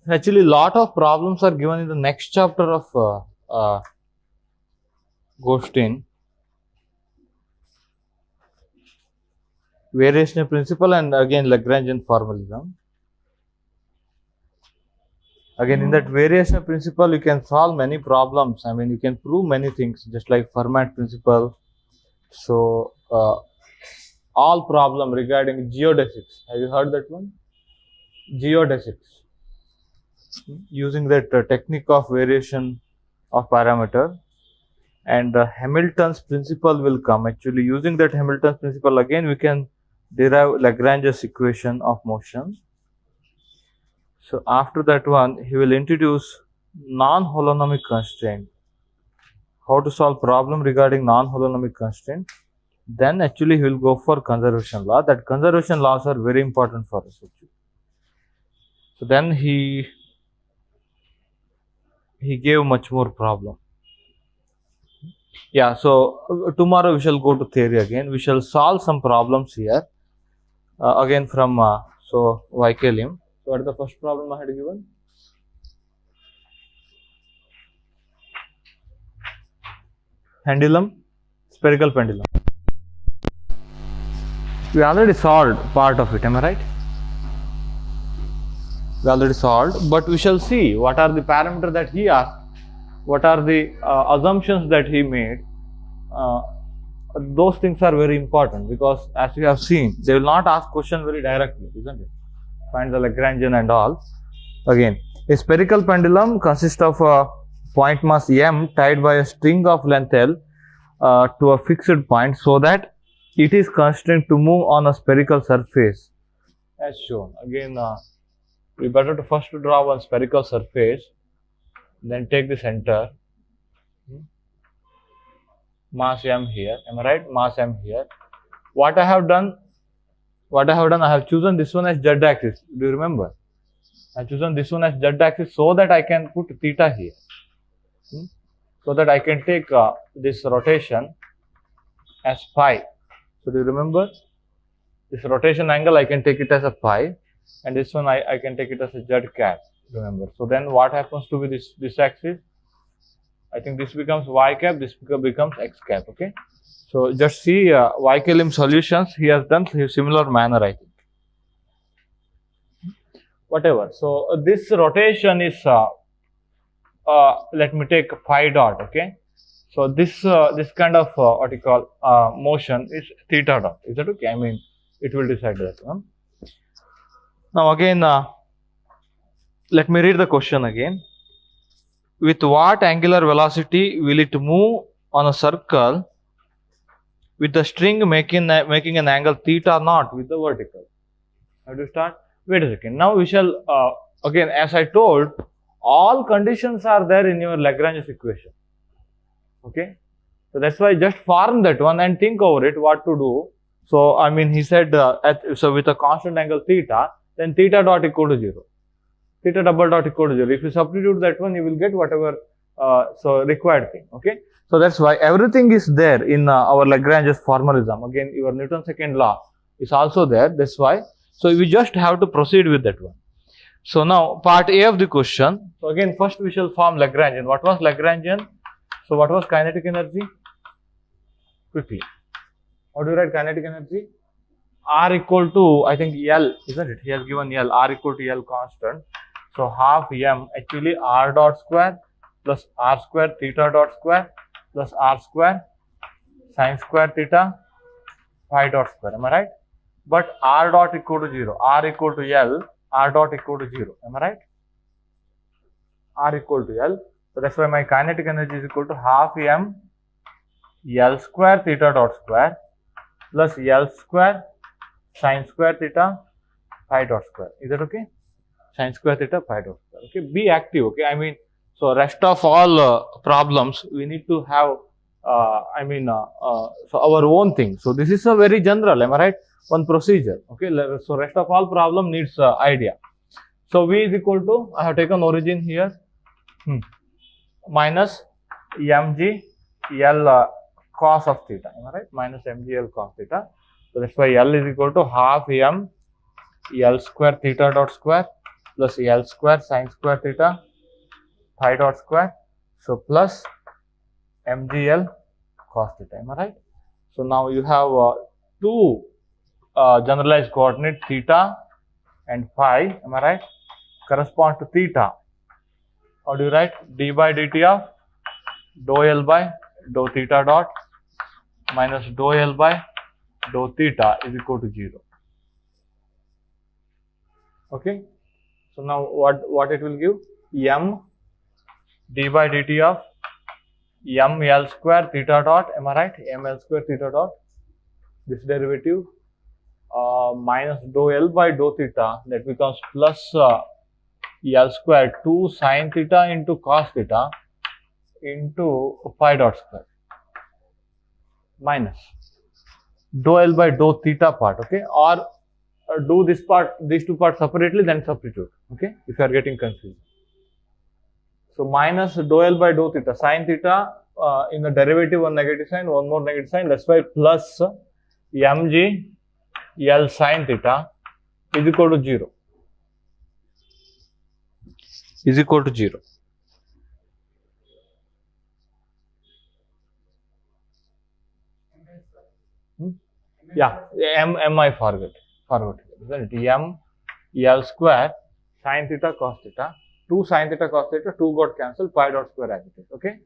Actually, lot of problems are given in the next chapter of Gostin. Variation principle and again Lagrangian formalism. Again, in that variation principle, you can solve many problems. I mean, you can prove many things, just like Fermat principle. So, all problem regarding geodesics. Have you heard that one? Geodesics. Using that technique of variation of parameter, and Hamilton's principle will come. Actually, using that Hamilton's principle again, we can derive Lagrange's equation of motion. So after that one, he will introduce non-holonomic constraint. How to solve problem regarding non-holonomic constraint. Then actually he will go for conservation law. That conservation laws are very important for us actually. So then he gave much more problem. Yeah, so tomorrow we shall go to theory again. We shall solve some problems here. Again from so Vaikelym. So what is the first problem I had given? Pendulum, spherical pendulum. We already solved part of it, am I right? We already solved, but we shall see what are the parameters that he asked, what are the assumptions that he made. Those things are very important because as you have seen, they will not ask question very directly, isn't it? Find the Lagrangian and all. Again, a spherical pendulum consists of a point mass m tied by a string of length L to a fixed point so that it is constrained to move on a spherical surface as shown. Again, we better to first draw one spherical surface, then take the center. Mass m here, am I right? Mass m here. What I have done, I have chosen this one as z axis. Do you remember? I have chosen this one as z axis so that I can put theta here. So that I can take this rotation as phi. So do you remember? This rotation angle I can take it as a phi, and this one I can take it as a z cap. Remember. So then what happens to be this axis? I think this becomes y cap, this becomes x cap. Okay. So just see Vaikelym solutions. He has done in similar manner, I think. Whatever. So this rotation is let me take phi dot. Okay. So this kind of what you call motion is theta dot. Is that okay? I mean, it will decide that. Now again, let me read the question again. With what angular velocity will it move on a circle with the string making an angle theta naught with the vertical? How to start? Wait a second. Now we shall again, as I told, all conditions are there in your Lagrange's equation. Okay, so that's why just form that one and think over it what to do. So I mean, he said so with a constant angle theta, then theta dot equal to 0. Theta double dot equal to 0. If you substitute that one, you will get whatever so required thing. Okay, so that's why everything is there in our Lagrange's formalism. Again, your Newton's second law is also there. That's why. So we just have to proceed with that one. So now part A of the question. So again, first we shall form Lagrangian. What was Lagrangian? So what was kinetic energy? Quickly. How do you write kinetic energy? R equal to, I think, L, isn't it? He has given L. R equal to L constant. So half m actually r dot square plus r square theta dot square plus r square sine square theta phi dot square. Am I right? But r dot equal to 0. R equal to L. R dot equal to 0. Am I right? R equal to L. So that's why my kinetic energy is equal to half m L square theta dot square plus L square sine square theta phi dot square. Is that okay? Sine square theta phi dot square. Okay, be active. Okay, I mean, so rest of all problems we need to have. So our own thing. So this is a very general. Am I right? One procedure. Okay, so rest of all problem needs idea. So V is equal to, I have taken origin here, minus mg L cos of theta. Am I right? Minus mg L cos theta. So that's why L is equal to half m L square theta dot square plus L square sin square theta phi dot square. So plus mgl cos theta. Am I right? So now you have two generalized coordinate theta and phi. Am I right? Correspond to theta. How do you write? D by dt of dou L by dou theta dot minus dou L by dou theta is equal to 0. Okay. So now what it will give? M d by dt of m L square theta dot. Am I right? M L square theta dot. This derivative minus dou L by dou theta, that becomes plus L square 2 sin theta into cos theta into phi dot square minus dou L by dou theta part. Okay, or do this part, these two parts separately, then substitute. Okay, if you are getting confused. So minus dou L by dou theta, sin theta in the derivative one negative sign, one more negative sign, that's why plus mg L sin theta is equal to 0. Is equal to 0. Yeah, m I forgot. Isn't it? M L square sin theta cos theta, 2 sin theta cos theta, 2 got cancelled, pi dot square as it is. Okay.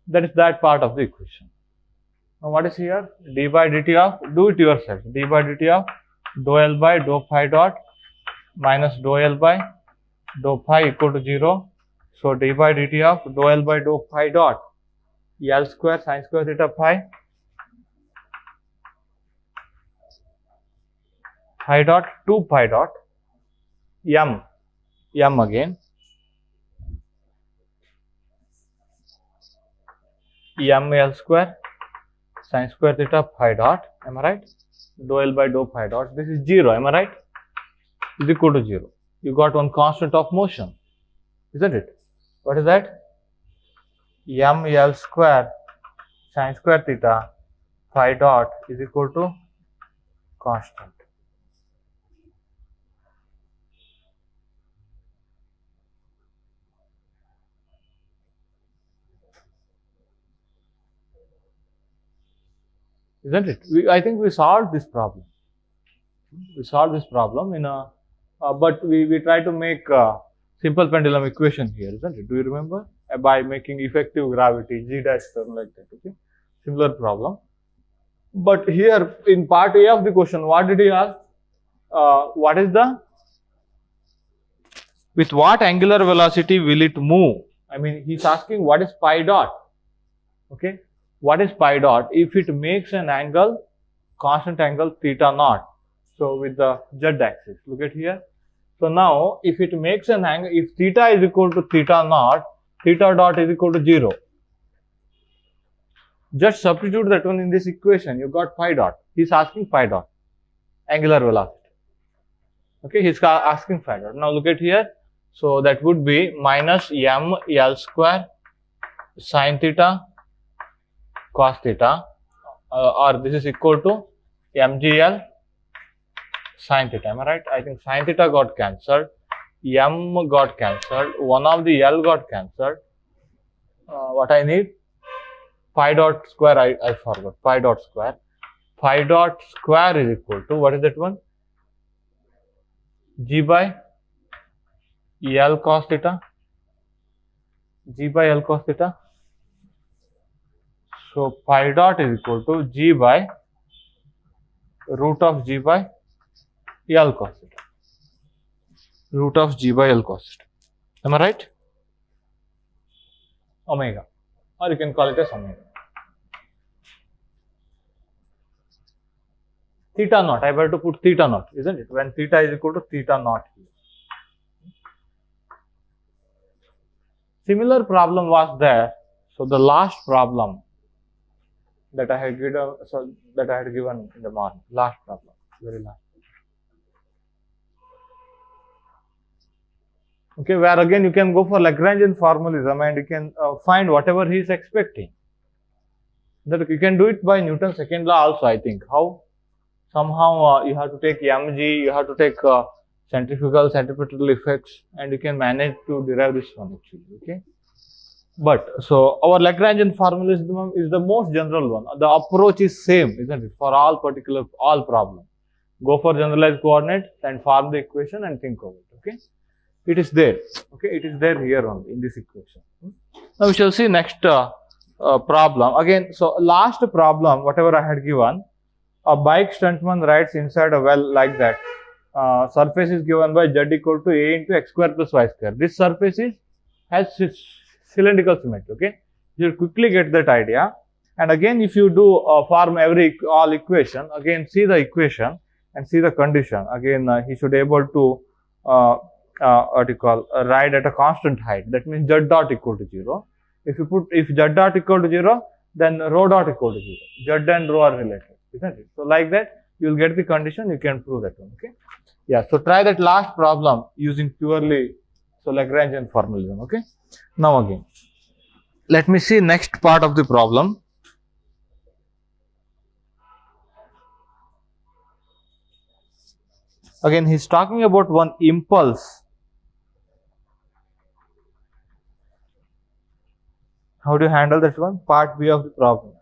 That is that part of the equation. Now what is here? D by dt of, do it yourself. D by dt of dou L by dou phi dot minus dou L by dou phi equal to 0. So d by dt of dou L by dou phi dot L square sin square theta phi dot 2 pi dot m again m L square sin square theta phi dot. Am I right? Dou L by dou phi dot. This is 0. Am I right? Is equal to 0. You got one constant of motion, isn't it? What is that? M L square sin square theta phi dot is equal to constant. Isn't it? I think we solved this problem. We solved this problem in a, but we try to make a simple pendulum equation here, isn't it? Do you remember? By making effective gravity, G dash term like that, okay? Similar problem. But here in part A of the question, what did he ask? What is with what angular velocity will it move? I mean, he's asking what is pi dot, okay? What is pi dot? If it makes an angle, constant angle theta naught. So with the z axis, look at here. So now if it makes an angle, if theta is equal to theta naught, theta dot is equal to 0. Just substitute that one in this equation, you got pi dot. He's asking pi dot, angular velocity. Okay, he's asking pi dot. Now look at here. So that would be minus m L square sin theta cos theta, or this is equal to mgl sin theta. Am I right? I think sin theta got cancelled, m got cancelled, one of the L got cancelled. What I need? Pi dot square, I forgot. Pi dot square. Pi dot square is equal to, what is that one? G by L cos theta. G by L cos theta. So pi dot is equal to G by root of G by L cos theta. Root of G by L cos theta. Am I right? Omega. Or you can call it as omega. Theta naught. I have to put theta naught, isn't it? When theta is equal to theta naught here. Similar problem was there. So the last problem that I had given, in the morning. Last problem, very last. Okay, where again you can go for Lagrangian formalism and you can find whatever he is expecting. That you can do it by Newton's second law also, I think. How? somehow you have to take mg, you have to take centripetal effects, and you can manage to derive this one actually. Okay. But so our Lagrangian formula is the most general one. The approach is same, isn't it, for all problems. Go for generalized coordinates and form the equation and think of it. Okay, it is there. Okay, it is there here only in this equation. Now we shall see next problem again. So last problem, whatever I had given, a bike stuntman rides inside a well like that. Surface is given by z equal to a into x square plus y square. This surface has cylindrical symmetry. Okay, you will quickly get that idea. And again, if you do form all equation, again see the equation and see the condition. Again, he should able to ride at a constant height. That means z dot equal to 0. If z dot equal to 0, then rho dot equal to 0. Z and rho are related, isn't it? So like that, you will get the condition. You can prove that one. Okay. Yeah. So try that last problem using purely Lagrangian formalism. Okay. Now again, let me see next part of the problem. Again, he is talking about one impulse. How do you handle that one? Part B of the problem.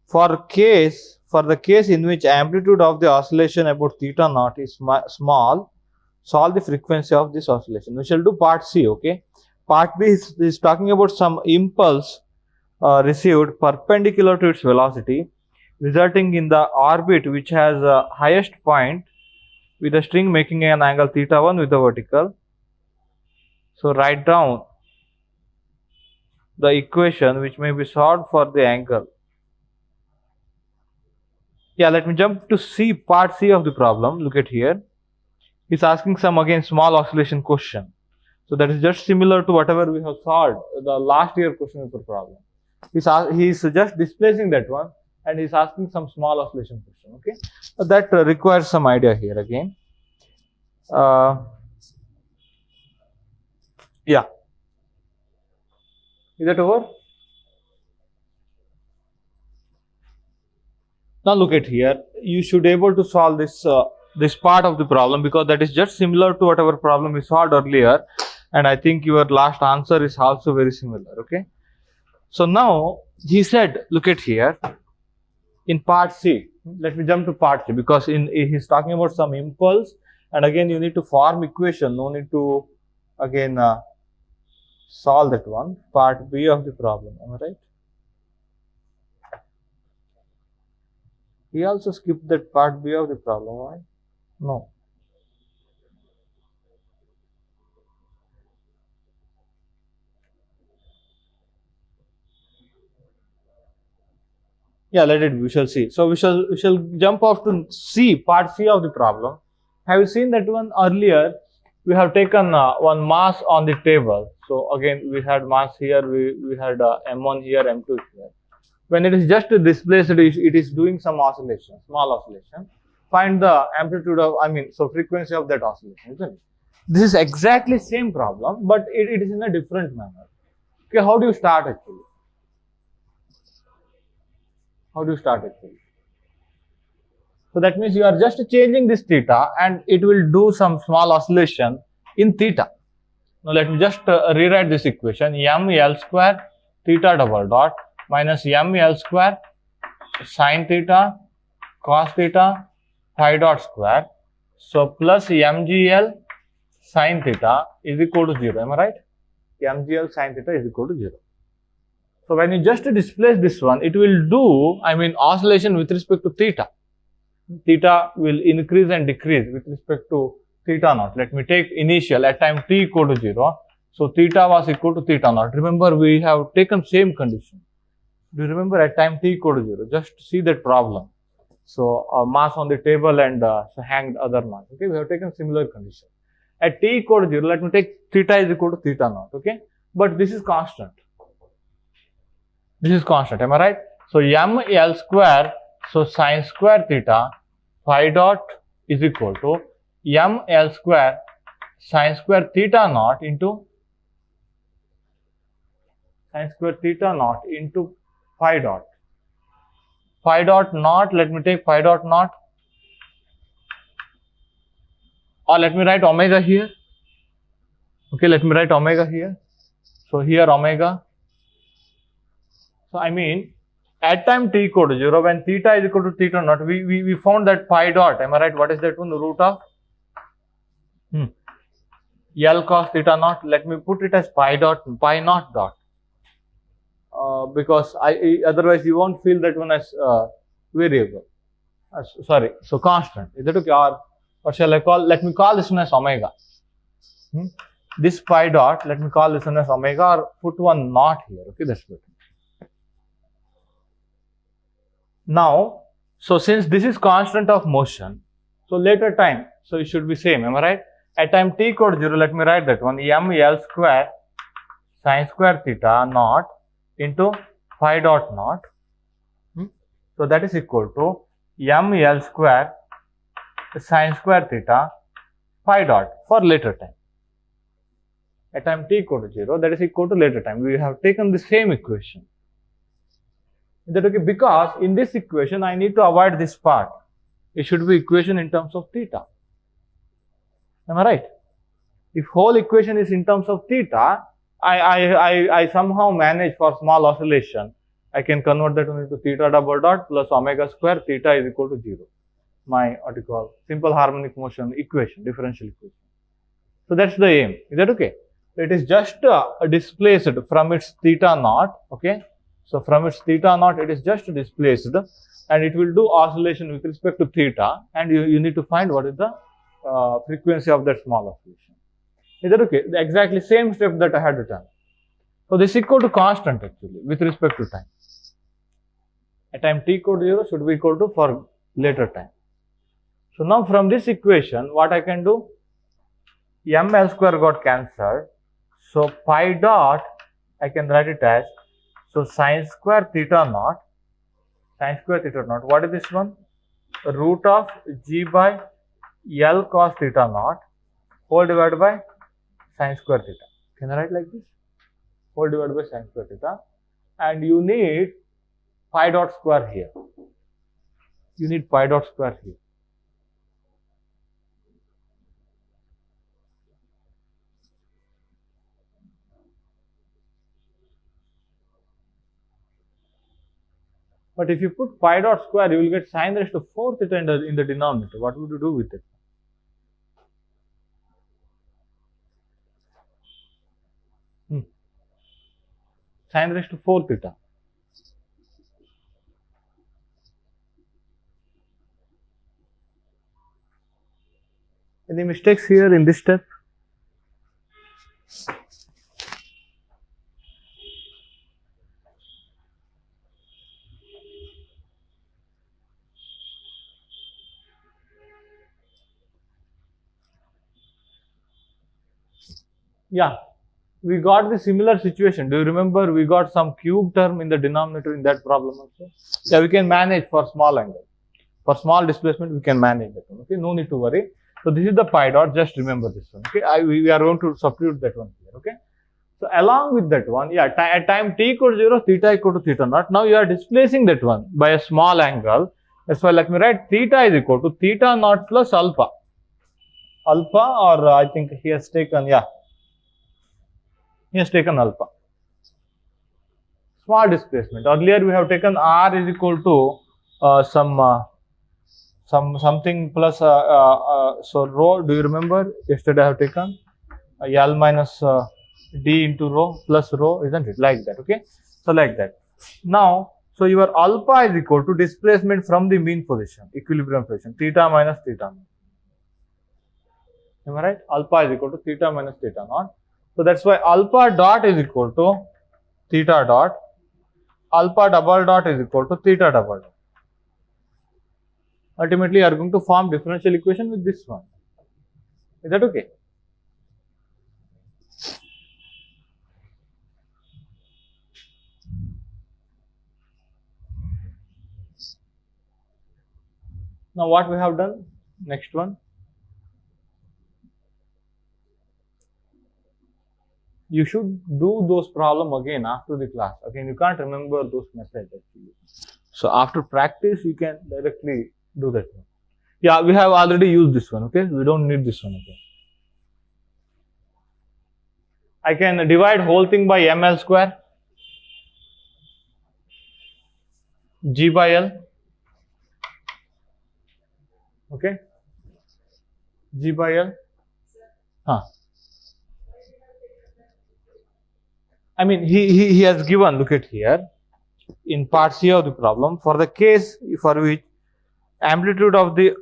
For the case in which amplitude of the oscillation about theta naught is small, solve the frequency of this oscillation. We shall do part C. Okay. Part B is talking about some impulse received perpendicular to its velocity, resulting in the orbit which has a highest point with a string making an angle theta 1 with the vertical. So write down the equation which may be solved for the angle. Yeah, let me jump to C, part C of the problem. Look at here. He's asking some again small oscillation question. So that is just similar to whatever we have solved the last year question paper problem. He's just displacing that one and he's asking some small oscillation question. Okay, so that requires some idea here again. Yeah, is that over? Now look at here. You should be able to solve this this part of the problem because that is just similar to whatever problem we solved earlier, and I think your last answer is also very similar. Okay, so now he said, look at here in part C. Let me jump to part C because he's talking about some impulse, and again you need to form equation. No need to again solve that one. Part B of the problem. Am I right? He also skipped that part B of the problem. Why? No. Yeah, let it be. We shall see. So we shall jump off to C, part C of the problem. Have you seen that one earlier? We have taken one mass on the table. So again, we had mass here. We had M1 here, M2 here. When it is just displaced, it is doing some oscillation, small oscillation. Find the amplitude of, frequency of that oscillation, isn't it? This is exactly same problem, but it is in a different manner. Okay, how do you start actually? How do you start actually? So that means you are just changing this theta and it will do some small oscillation in theta. Now let me just rewrite this equation. M L square theta double dot minus M L square sine theta cos theta phi dot square. So plus MGL sine theta is equal to 0. Am I right? MGL sine theta is equal to 0. So when you just displace this one, it will do, oscillation with respect to theta. Theta will increase and decrease with respect to theta naught. Let me take initial at time t equal to 0. So theta was equal to theta naught. Remember, we have taken same condition. Do you remember at time t equal to 0? Just see that problem. So mass on the table and hang other mass. Okay, we have taken similar condition. At t equal to 0, let me take theta is equal to theta naught. Okay, but this is constant. This is constant. Am I right? So M L square, so sine square theta phi dot is equal to M L square sine square theta naught into sine square theta naught into phi dot. Phi dot naught, let me take phi dot naught, or let me write omega here. Okay, let me write omega here. So here omega. So I mean, at time t equal to 0, when theta is equal to theta naught, we found that pi dot. Am I right? What is that one? The root of L cos theta naught. Let me put it as pi naught dot. Because otherwise you won't feel that one as variable. Sorry, so constant. Is that okay? Or what shall I call? Let me call this one as omega. This pi dot, let me call this one as omega, or put one naught here. Okay, that's good. Now, so since this is constant of motion, so later time, so it should be same. Am I right? At time t equal to 0, let me write that one. M L square sine square theta naught into phi dot naught. So that is equal to M L square sine square theta phi dot for later time. At time t equal to 0, that is equal to later time. We have taken the same equation. Is that okay? Because in this equation, I need to avoid this part. It should be equation in terms of theta. Am I right? If whole equation is in terms of theta, I somehow manage for small oscillation. I can convert that into theta double dot plus omega square, theta is equal to 0. My what you call simple harmonic motion equation, differential equation. So that's the aim. Is that okay? It is just displaced from its theta naught. Okay. So from its theta naught, it is just displaced, and it will do oscillation with respect to theta, and you need to find what is the frequency of that small oscillation. Is that okay? The exactly same step that I had done. So this is equal to constant actually with respect to time. At time t equal to 0 should be equal to for later time. So now from this equation, what I can do? M L square got cancelled. So pi dot, I can write it as, so sine square theta naught, what is this one? Root of G by L cos theta naught whole divided by sine square theta. Can I write like this? Whole divided by sine square theta. And you need pi dot square here. You need pi dot square here. But if you put pi dot square, you will get sine raised to 4 theta in the denominator. What would you do with it? Sine raised to 4 theta. Any mistakes here in this step? Yeah, we got the similar situation. Do you remember we got some cube term in the denominator in that problem also? Yeah, we can manage for small angle. For small displacement, we can manage that one. Okay, no need to worry. So this is the pi dot. Just remember this one. Okay, we are going to substitute that one here. Okay. So along with that one, yeah, at time t equal to 0, theta equal to theta naught. Now you are displacing that one by a small angle. That's why let me write theta is equal to theta naught plus alpha. Alpha, or I think he has taken, yeah, he has taken alpha. Small displacement. Earlier we have taken r is equal to something plus so rho. Do you remember? Yesterday I have taken L minus d into rho plus rho, isn't it? Like that. Okay. So like that. Now, so your alpha is equal to displacement from the mean position, equilibrium position, theta minus theta naught. Am I right? Alpha is equal to theta minus theta naught. So that's why alpha dot is equal to theta dot. Alpha double dot is equal to theta double dot. Ultimately, you are going to form differential equation with this one. Is that okay? Now what we have done? Next one. you should do those problem again after the class. Again, you can't remember those methods actually. So after practice, you can directly do that one. Yeah, we have already used this one, okay? We don't need this one again. I can divide whole thing by ml square, g by l, okay? G by l. I mean, he has given, look at here, in part C of the problem, for the case for which amplitude of the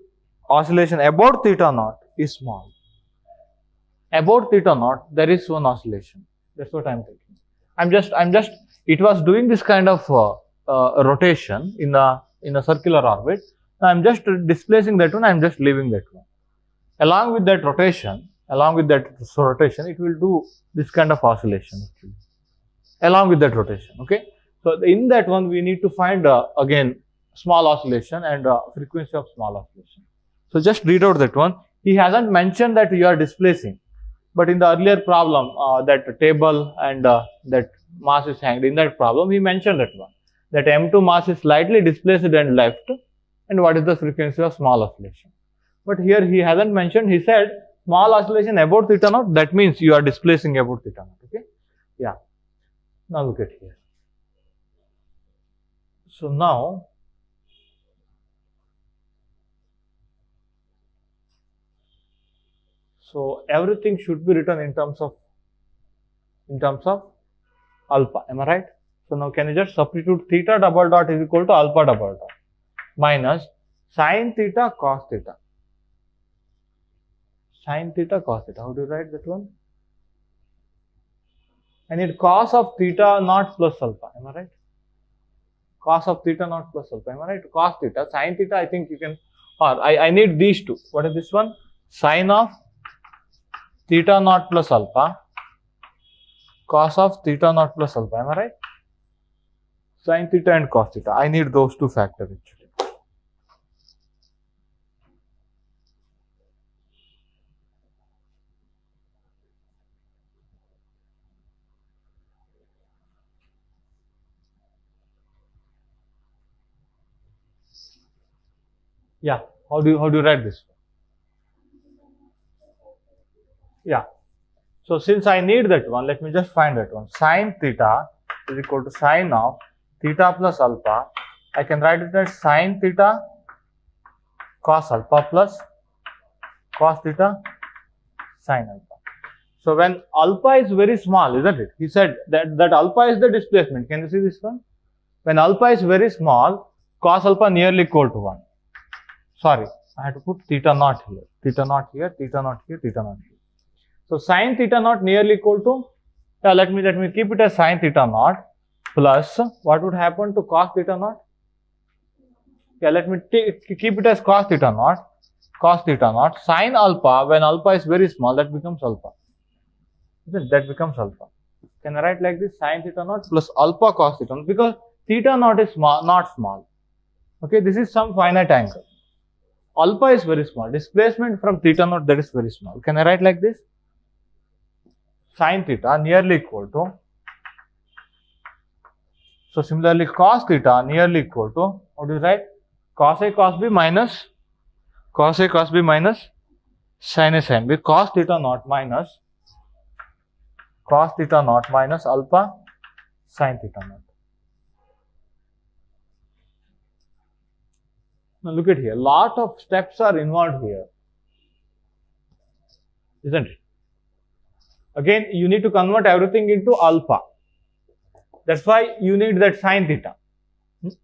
oscillation about theta naught is small. About theta naught, there is one oscillation. That's what I'm taking. I'm just, it was doing this kind of rotation in a circular orbit. I'm just displacing that one, I'm just leaving that one. Along with that rotation, it will do this kind of oscillation actually. Along with that rotation, okay? So in that one, we need to find again small oscillation and frequency of small oscillation. So just read out that one. He hasn't mentioned that you are displacing, but in the earlier problem, that table and that mass is hanged, in that problem, he mentioned that one. That M2 mass is slightly displaced and left, and what is the frequency of small oscillation. But here he hasn't mentioned, he said small oscillation about theta naught, that means you are displacing about theta naught, okay? Yeah. Now look at here. So now, so everything should be written in terms of alpha, am I right? So now can you just substitute theta double dot is equal to alpha double dot minus sine theta cos theta. Sine theta cos theta. How do you write that one? I need cos of theta naught plus alpha, am I right? Cos of theta naught plus alpha, am I right? Cos theta, sine theta, I think you can, or I need these two. What is this one? Sine of theta naught plus alpha, cos of theta naught plus alpha, am I right? Sine theta and cos theta, I need those two factors actually. Yeah, how do you write this? Yeah. So since I need that one, let me just find that one. Sine theta is equal to sine of theta plus alpha. I can write it as sine theta cos alpha plus cos theta sine alpha. So when alpha is very small, isn't it? He said that alpha is the displacement. Can you see this one? When alpha is very small, cos alpha nearly equal to 1. Sorry, I have to put theta naught here, theta naught here, theta naught here, theta naught here. So sine theta naught nearly equal to, yeah, let me keep it as sine theta naught plus, what would happen to cos theta naught? Yeah, let me keep it as cos theta naught, sine alpha, when alpha is very small, that becomes alpha. That becomes alpha. Can I write like this? Sine theta naught plus alpha cos theta naught, because theta naught is not small. Okay, this is some finite angle. Alpha is very small. Displacement from theta naught, that is very small. Can I write like this? Sine theta nearly equal to, so similarly cos theta nearly equal to, how do you write? Cos A cos B minus sin A sin B, cos theta naught minus alpha sin theta naught. Now look at here, lot of steps are involved here, isn't it? Again, you need to convert everything into alpha. That's why you need that sine theta.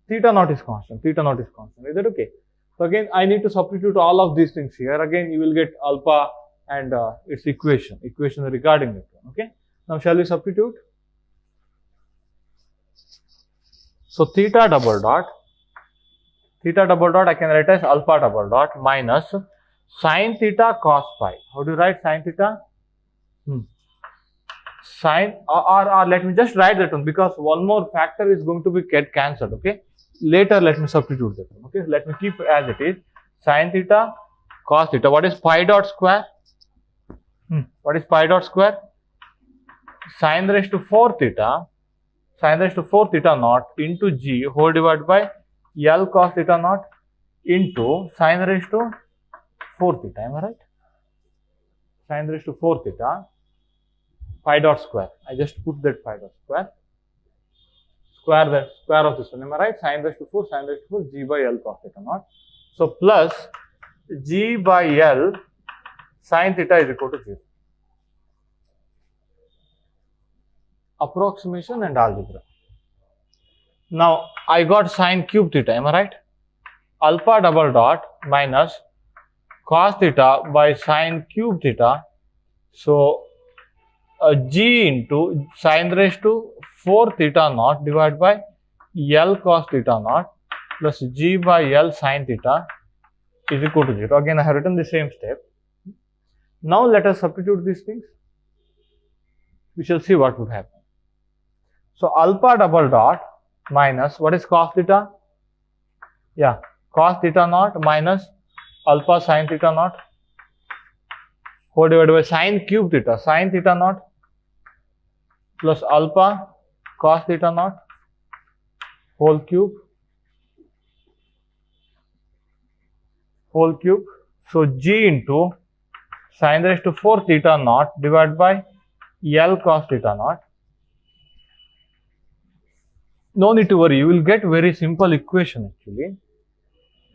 Theta naught is constant, is that okay? So again, I need to substitute all of these things here. Again, you will get alpha and its equation regarding that one, okay? Now shall we substitute? So theta double dot, I can write as alpha double dot minus sine theta cos phi. How do you write sine theta? Sine, or let me just write that one, because one more factor is going to be cancelled, okay? Later let me substitute that one, okay? Let me keep as it is. Sine theta cos theta. What is pi dot square? What is pi dot square? sine raised to 4 theta naught into g whole divided by L cos theta naught into sine raised to 4 theta. Am I right? Sine raised to 4 theta pi dot square. I just put that pi dot square. Square of this one. Am I right? Sine raised to 4 g by L cos theta naught. So plus g by L sine theta is equal to 0. Approximation and algebra. Now I got sine cube theta. Am I right? Alpha double dot minus cos theta by sine cube theta. So g into sine raised to 4 theta naught divided by L cos theta naught plus g by L sine theta is equal to 0. Again, I have written the same step. Now let us substitute these things. We shall see what would happen. So alpha double dot minus, what is cos theta? Yeah, cos theta naught minus alpha sine theta naught whole divided by sine cube theta, sine theta naught plus alpha cos theta naught whole cube. So g into sine raised to 4 theta naught divided by L cos theta naught. No need to worry, you will get very simple equation actually.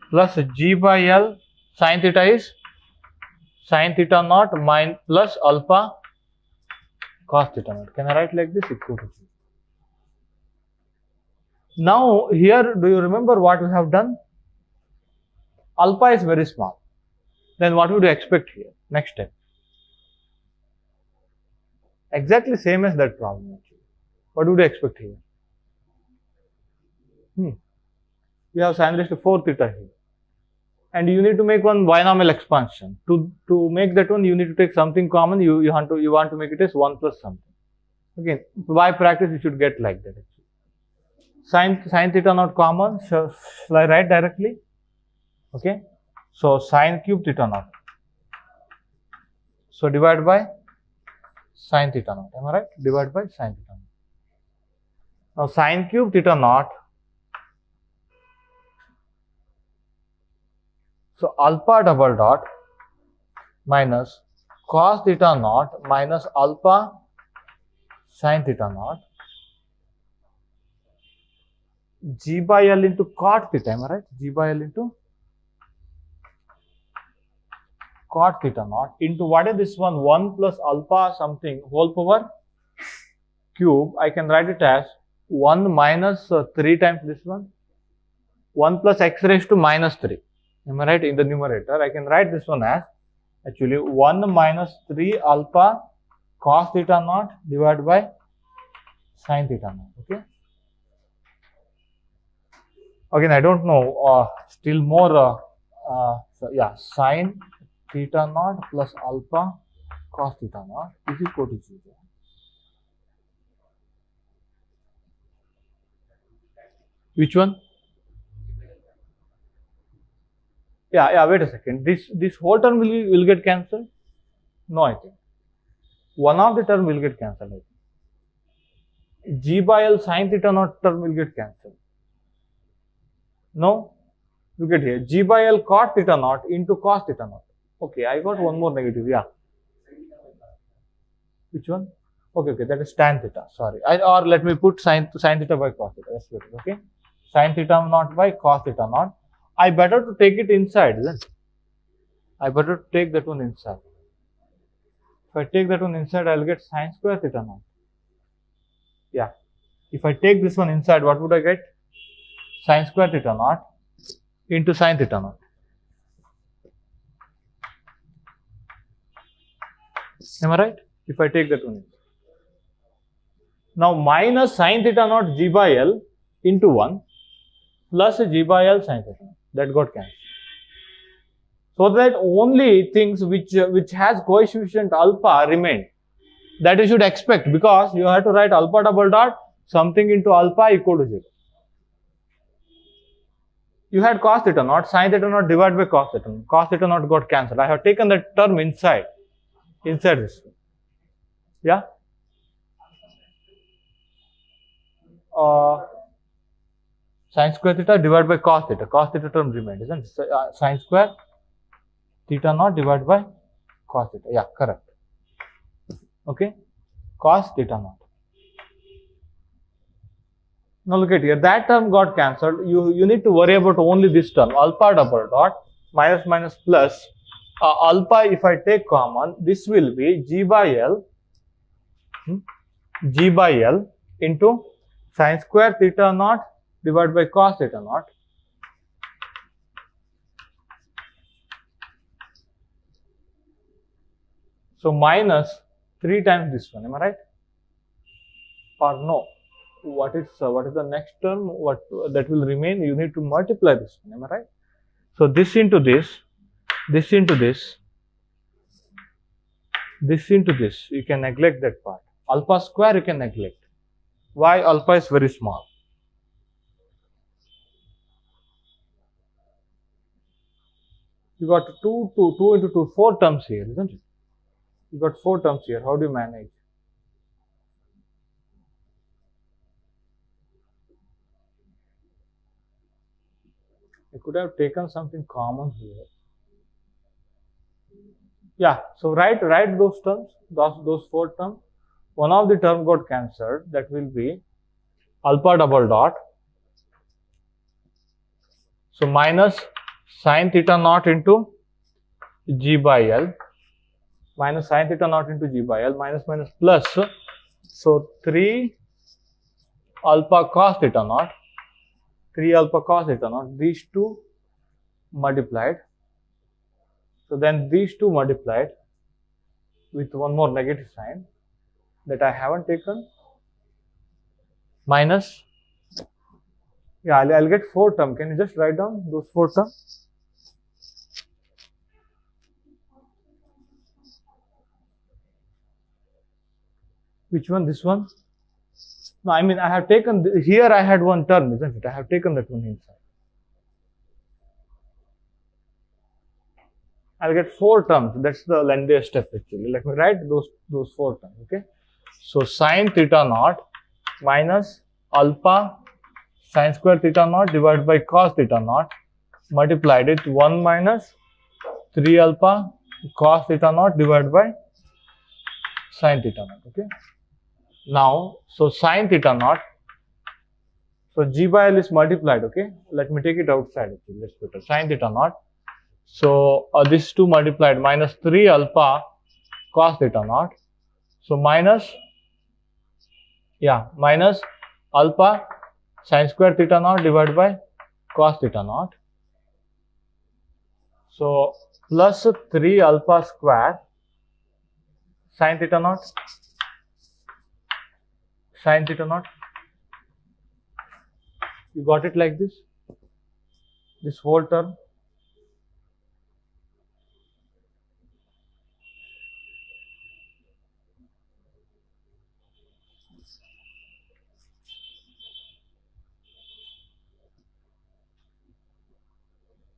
Plus g by L sine theta is sine theta naught minus plus alpha cos theta naught. Can I write like this? Equal to 0. Now here, do you remember what we have done? Alpha is very small. Then what would you expect here? Next step. Exactly same as that problem actually. What would you expect here? We have sine raised to 4 theta here. And you need to make one binomial expansion. To make that one, you need to take something common. You want to make it as 1 plus something. Again, by practice, you should get like that. Sine theta not common. So shall I write directly? Okay. So sine cube theta naught. So divided by sine theta naught. Am I right? Divided by sine theta naught. Now sine cube theta naught. So alpha double dot minus cos theta naught minus alpha sin theta naught g by L into cot theta. Am I right? G by L into cot theta naught into what is this one? 1 plus alpha something whole power cube. I can write it as 1 minus 3 times this one. 1 plus x raised to minus 3. Am I right? In the numerator, I can write this one as actually 1 minus 3 alpha cos theta naught divided by sin theta naught. Okay. Again, I don't know. Still more. So yeah, sin theta naught plus alpha cos theta naught is equal to 0. Which one? Yeah, wait a second. This whole term will get cancelled? No, I think. One of the term will get cancelled, I think. G by L sin theta naught term will get cancelled. No? Look at here. G by L cot theta naught into cos theta naught. Okay, I got one more negative, yeah. Which one? Okay, that is tan theta, sorry. Or let me put sin theta by cos theta. That's better, okay? Sin theta naught by cos theta naught. I better to take it inside, then. I better to take that one inside. If I take that one inside, I will get sin square theta naught. Yeah. If I take this one inside, what would I get? Sin square theta naught into sin theta naught. Am I right? If I take that one inside. Now minus sin theta naught g by L into 1 plus g by L sin theta naught. That got cancelled. So that only things which has coefficient alpha remain. That you should expect, because you have to write alpha double dot something into alpha equal to 0. You had cos theta naught, sin theta naught divided by cos theta naught. Cos theta naught got cancelled. I have taken that term inside this one. Yeah. Sine square theta divided by cos theta. Cos theta term remained, isn't it? So, sine square theta naught divided by cos theta. Yeah, correct. Okay, cos theta naught. Now look at here, that term got cancelled. You need to worry about only this term, alpha double dot minus minus plus alpha. If I take common, this will be g by L into sine square theta naught divided by cos theta naught. So minus 3 times this one, am I right? Or no? What is the next term? What that will remain? You need to multiply this one, am I right? So this into this, this into this, this into this. You can neglect that part. Alpha square you can neglect. Why? Alpha is very small. You got 2 into 2, 4 terms here, isn't it? You got 4 terms here. How do you manage? I could have taken something common here. Yeah, so write those terms, those 4 terms. One of the term got cancelled. That will be alpha double dot. So minus sine theta naught into g by L, minus sine theta naught into g by L, minus minus plus. So 3 alpha cos theta naught, 3 alpha cos theta naught, these two multiplied. So then these two multiplied with one more negative sign that I haven't taken, minus, yeah, I'll get 4 term. Can you just write down those 4 terms? Which one? This one? No, I mean I have taken, here I had one term, isn't it? I have taken that one inside. I'll get 4 terms. That's the lengthiest step actually. Let me write those 4 terms, okay? So sine theta naught minus alpha sine square theta naught divided by cos theta naught multiplied with 1 minus 3 alpha cos theta naught divided by sine theta naught, okay? Now, so sine theta naught, so g by L is multiplied, okay? Let me take it outside actually, let's put it sine theta naught. So this 2 multiplied minus 3 alpha cos theta naught. So minus, yeah, minus alpha sine square theta naught divided by cos theta naught. So plus 3 alpha square sine theta naught, sine theta naught. You got it like this whole term.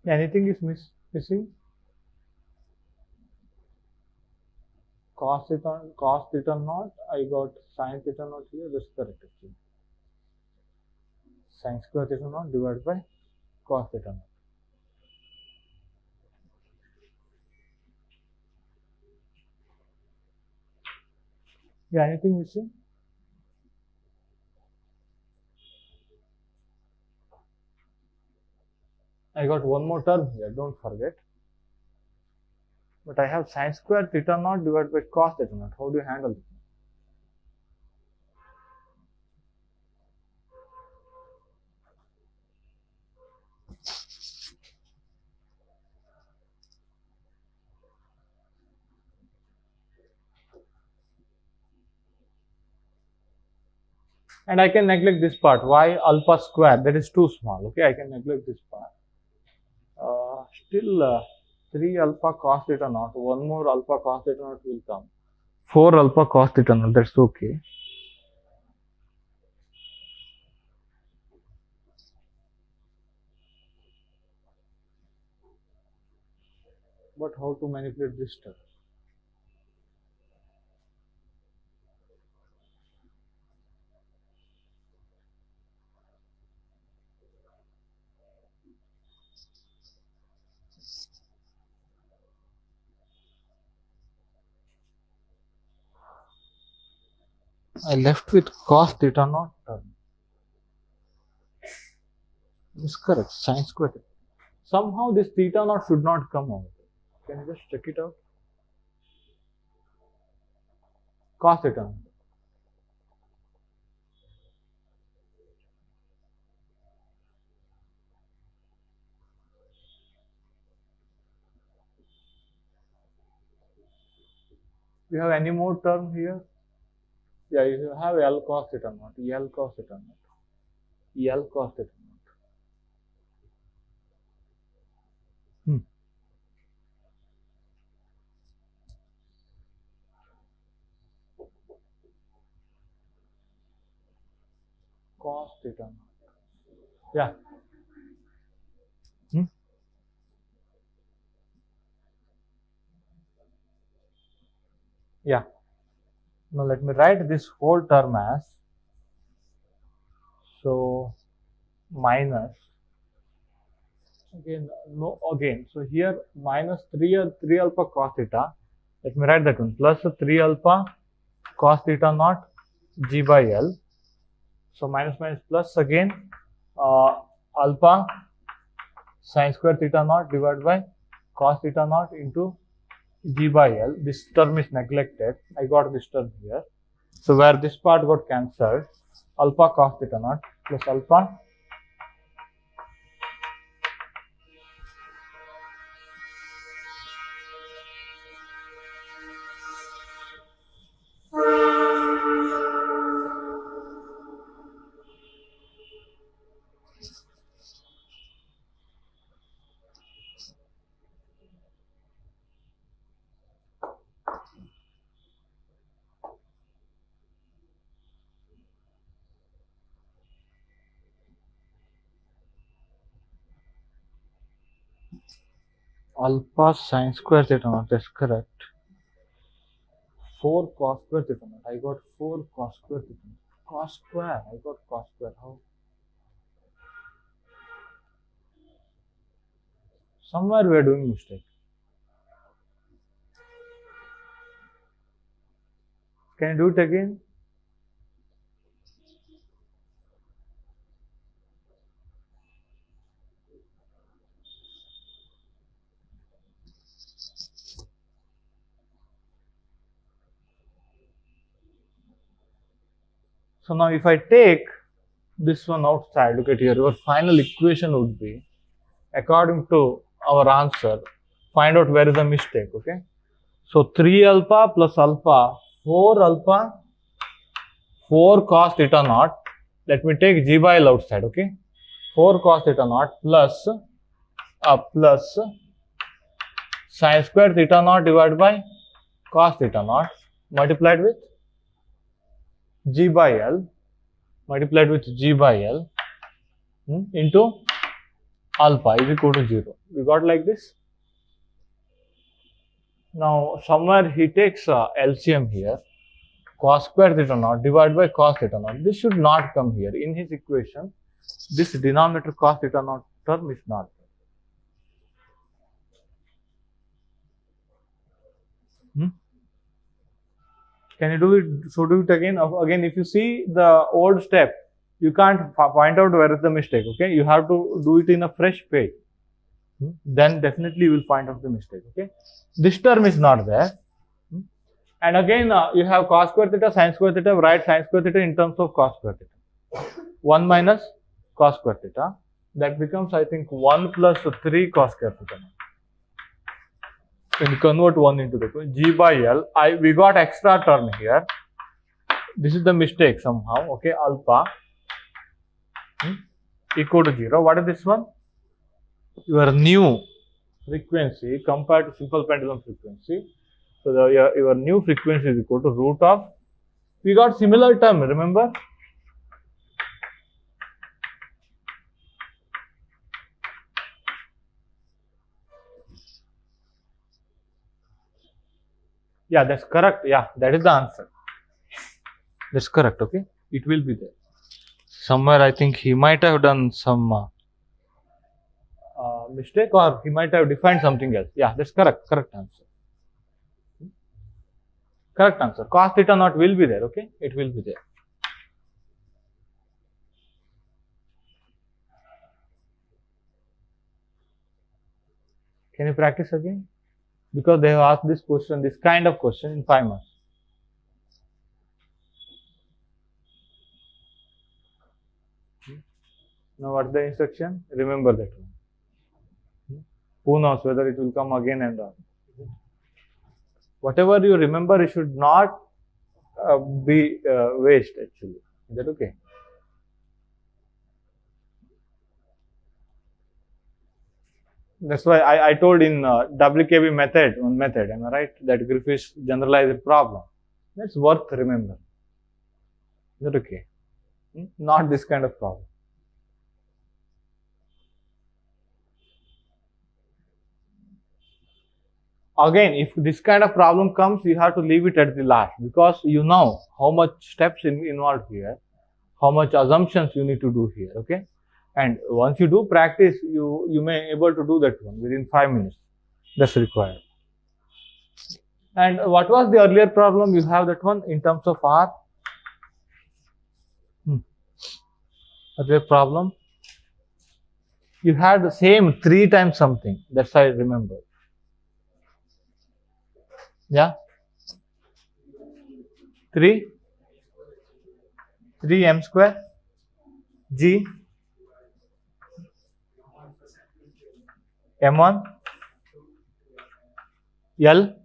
Anything is missing? Cos theta naught, I got sine theta naught here, that's correct actually. Sine square theta naught divided by cos theta naught. Yeah, anything missing? I got one more term here, don't forget. But I have sine square theta naught divided by cos theta naught. How do you handle it? And I can neglect this part. Why? Alpha square, that is too small. Okay, I can neglect this part. Still 3 alpha cos theta naught, one more alpha cos theta naught will come. 4 alpha cos theta naught, that's okay. But how to manipulate this term? I left with cos theta naught term. Is correct. Sin square theta. Somehow this theta naught should not come out. Can you just check it out? Cos theta naught. You have any more term here? Yeah, you have L cos theta naught, L cos theta naught, L cos theta naught. Cos theta naught. Yeah. Yeah. Now let me write this whole term as, so minus, again, no, again, so here minus 3 alpha cos theta, let me write that one, plus 3 alpha cos theta naught g by L, so minus minus plus again, alpha sin square theta naught divided by cos theta naught into g by L. This term is neglected. I got this term here. So where this part got cancelled, alpha cos theta naught plus alpha alpha sin square theta naught, that's correct. 4 cos square theta naught. I got 4 cos square theta naught. Cos square. I got cos square. How? Somewhere we are doing mistake. Can you do it again? So now if I take this one outside, look at here, your final equation would be, according to our answer, find out where is the mistake, okay? So 3 alpha plus alpha, 4 alpha, 4 cos theta naught. Let me take g by L outside, okay? 4 cos theta naught plus sin square theta naught divided by cos theta naught multiplied with g by L into alpha is equal to 0. We got like this. Now somewhere he takes LCM here, cos square theta naught divided by cos theta naught. This should not come here. In his equation, this denominator cos theta naught term is not there. Can you do it? So do it again. Again, if you see the old step, you can't find out where is the mistake. Okay, you have to do it in a fresh page. Then definitely you will find out the mistake. Okay, this term is not there. And again, you have cos square theta, sin square theta. Write sin square theta in terms of cos square theta. 1 minus cos square theta. That becomes, I think, 1 plus 3 cos square theta. When you convert 1 into the 2, g by L, we got extra term here. This is the mistake somehow. Okay, alpha equal to 0. What is this one? Your new frequency compared to simple pendulum frequency. So your new frequency is equal to root of. We got similar term. Remember? Yeah, that's correct. Yeah, that is the answer. That's correct. Okay, it will be there. Somewhere I think he might have done some mistake, or he might have defined something else. Yeah, that's correct. Correct answer. Correct answer. Cos theta naught will be there, okay? It will be there. Can you practice again? Because they have asked this question, this kind of question in 5 months. Now what's the instruction? Remember that one. Who knows whether it will come again and on. Whatever you remember, it should not be waste actually. Is that okay? That's why I told in WKB method, one method, am I right? That Griffith's generalized problem. That's worth remember. Is that okay? Not this kind of problem. Again, if this kind of problem comes, you have to leave it at the last because you know how much steps involved here, how much assumptions you need to do here, okay? And once you do practice, you may able to do that one within 5 minutes. That's required. And what was the earlier problem? You have that one in terms of R. Earlier problem. You had the same 3 times something. That's I remember. Yeah. 3 m square G m1 L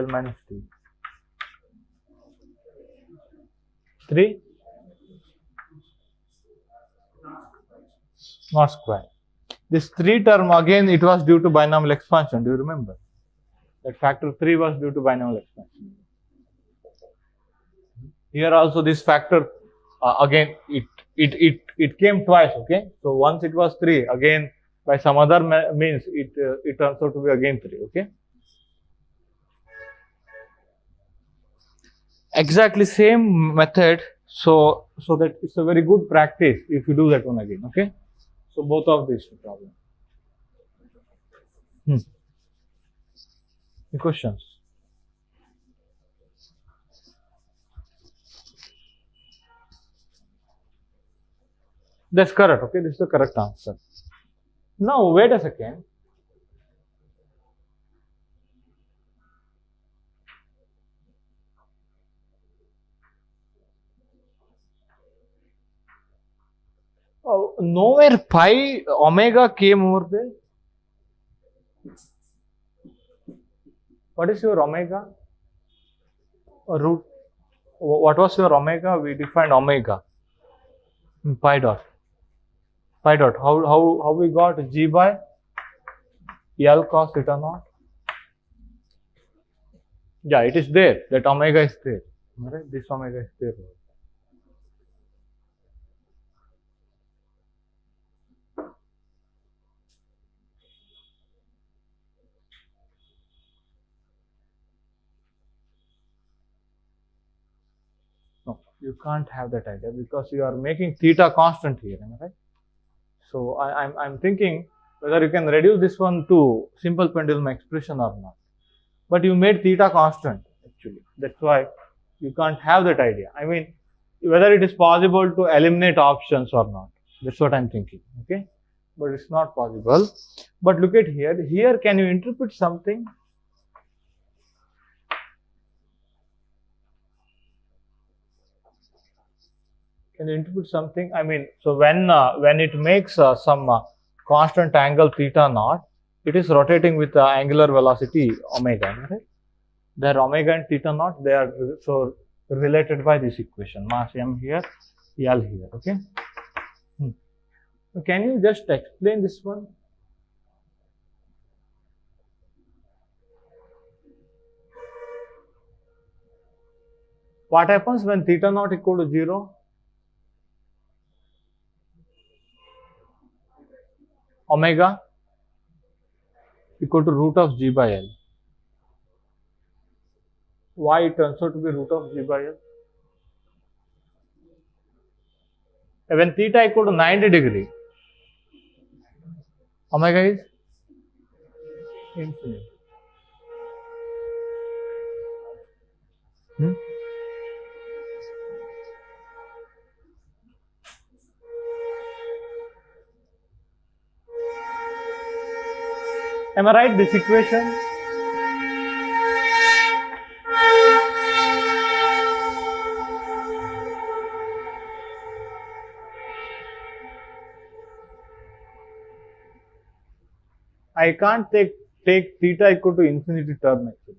minus T 3 not square. This 3 term again, it was due to binomial expansion. Do you remember? That factor 3 was due to binomial expansion. Here also this factor again it came twice. Okay, so once it was 3, again by some other means it turns out to be again 3. Okay, exactly same method. So that it's a very good practice if you do that one again. Okay, so both of these problems. Any questions? That's correct. Okay, this is the correct answer. Now wait a second. Oh, nowhere pi omega came over there. What is your omega? Root. What was your omega? We defined omega. Pi dot. Pi dot. How we got G by L cos theta naught? Yeah, it is there. That omega is there. Right? This omega is there. You can't have that idea because you are making theta constant here, am I right? So I'm thinking whether you can reduce this one to simple pendulum expression or not. But you made theta constant actually. That's why you can't have that idea. I mean, whether it is possible to eliminate options or not. That's what I'm thinking. Okay, but it's not possible. But look at here. Here, can you interpret something? Can you interpret something? I mean, so when it makes some constant angle theta naught, it is rotating with the angular velocity omega, right? Their omega and theta naught, they are so related by this equation. Mass m here, L here. Okay. So can you just explain this one? What happens when theta naught equal to 0? Omega equal to root of G by L. Why it turns out to be root of G by L? When theta equal to 90 degree, omega is infinite. Hmm? Am I right? This equation? I can't take theta equal to infinity term actually.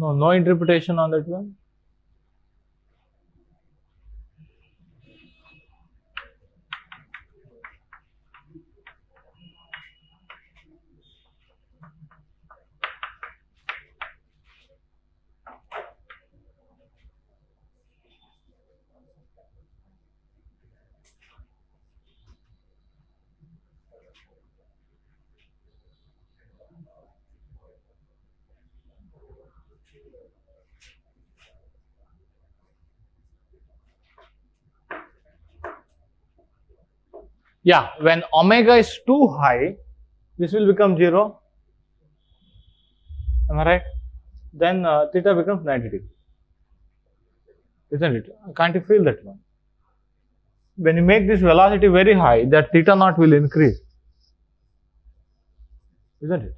No interpretation on that one. Yeah, when omega is too high, this will become 0. Am I right? Then theta becomes 90 degrees. Isn't it? Can't you feel that one? When you make this velocity very high, that theta naught will increase. Isn't it?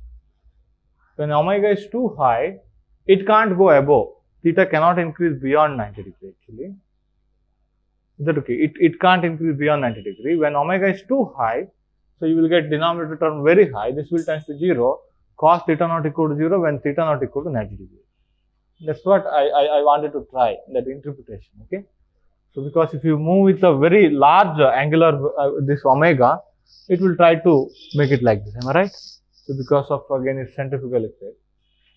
When omega is too high, it can't go above. Theta cannot increase beyond 90 degrees actually. Is that okay? It can't increase beyond 90 degrees. When omega is too high, so you will get denominator term very high. This will tend to 0. Cos theta not equal to 0 when theta not equal to 90 degrees. That's what I wanted to try, that interpretation. Okay. So because if you move with a very large angular this omega, it will try to make it like this. Am I right? So because of again its centrifugal effect,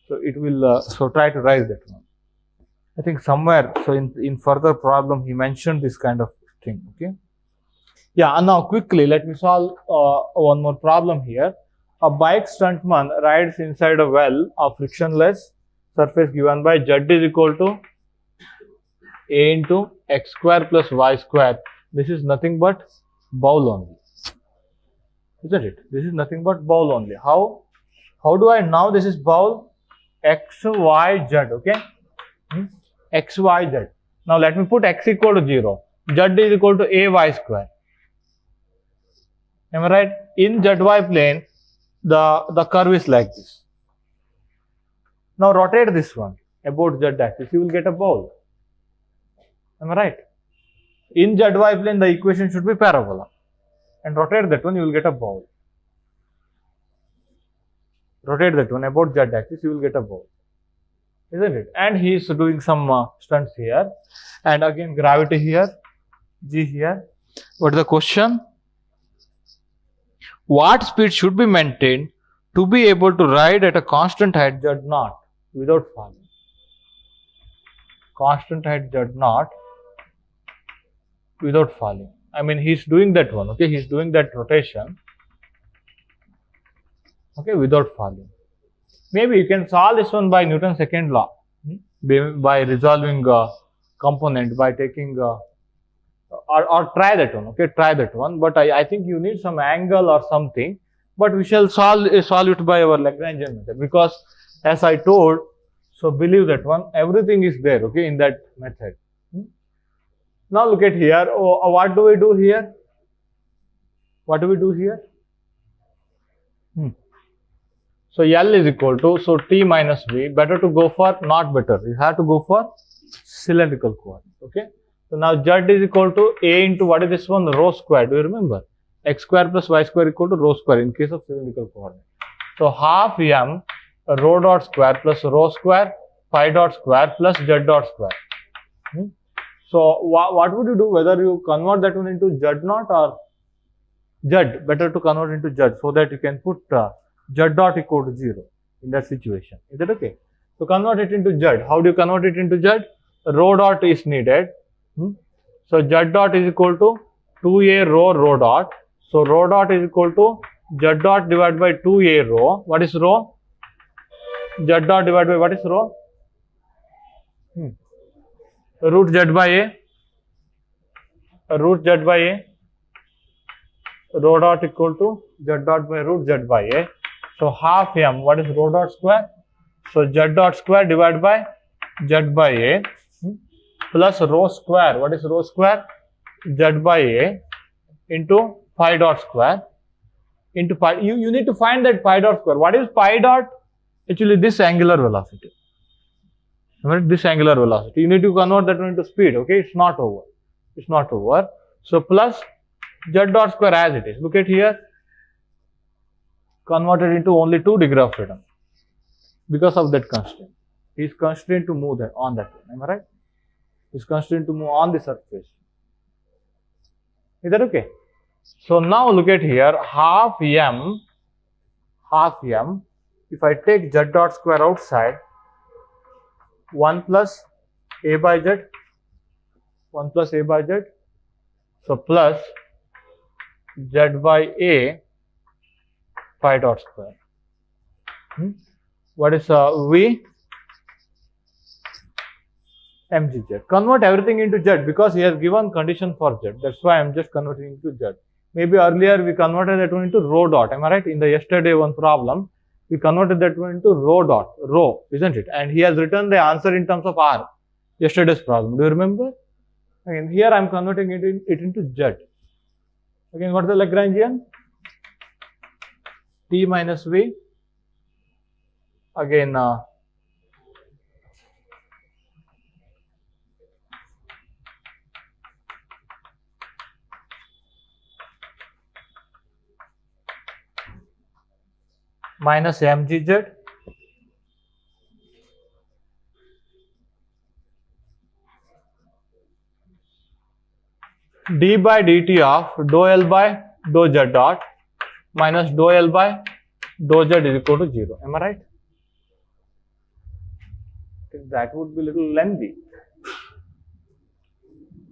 so it will so try to rise that one. I think somewhere, so in further problem he mentioned this kind of thing. Okay. Yeah, and now quickly let me solve one more problem here. A bike stuntman rides inside a well of frictionless surface given by Z is equal to A into x square plus y square. This is nothing but bowl only. Isn't it? This is nothing but bowl only. How do I know this is bowl? X, y, z. Okay. X, y, z. Now let me put x equal to 0. Z is equal to a y square. Am I right? In zy plane, the curve is like this. Now rotate this one about z axis, you will get a bowl. Am I right? In zy plane, the equation should be parabola. And rotate that one, you will get a bowl. Rotate that one about z axis, you will get a bowl. Isn't it? And he is doing some stunts here. And again, gravity here, g here. What is the question? What speed should be maintained to be able to ride at a constant height z naught without falling? Constant height z naught without falling. I mean, he is doing that one. Okay, he is doing that rotation. Okay, without falling. Maybe you can solve this one by Newton's second law, by resolving component, by taking or try that one. Okay, try that one. But I think you need some angle or something. But we shall solve it by our Lagrangian method, because as I told, so believe that one, everything is there. Okay, in that method. Now look at here. Oh, what do we do here? What do we do here? So L is equal to, so T minus V, better to go for, not better, you have to go for cylindrical coordinate. Okay. So now Z is equal to A into what is this one? Rho square. Do you remember? X square plus Y square equal to rho square in case of cylindrical coordinate. So half M rho dot square plus rho square phi dot square plus Z dot square. So what would you do? Whether you convert that one into Z naught or Z, better to convert into Z so that you can put Z dot equal to 0 in that situation. Is that okay? So convert it into Z. How do you convert it into Z? Rho dot is needed. So Z dot is equal to 2a rho dot. So rho dot is equal to z dot divided by 2a rho. What is rho? Z dot divided by what is rho? Root z by a. Root z by a. Rho dot equal to z dot by root z by a. So half m. What is rho dot square? So z dot square divided by z by a plus rho square. What is rho square? Z by a into pi dot square into pi. You need to find that pi dot square. What is pi dot? Actually, this angular velocity. Right? This angular velocity. You need to convert that one into speed. Okay, it's not over. It's not over. So plus z dot square as it is. Look at here. Converted into only 2 degree of freedom because of that constraint. He is constrained to move that on that one. Am I right? He is constrained to move on the surface. Is that okay? So now look at here, half m, if I take z dot square outside, 1 plus a by z, 1 plus a by z, so plus z by a pi dot square. What is v? mgz. Convert everything into z because he has given condition for z. That's why I am just converting into z. Maybe earlier we converted that one into rho dot. Am I right? In the yesterday one problem, we converted that one into rho dot, rho, isn't it? And he has written the answer in terms of r. Yesterday's problem. Do you remember? Again, here I am converting it into z. Again, what is the Lagrangian? T minus v. Again, minus mgz d by dt of dou L by dou z dot minus dou L by dou z is equal to 0. Am I right? That would be a little lengthy.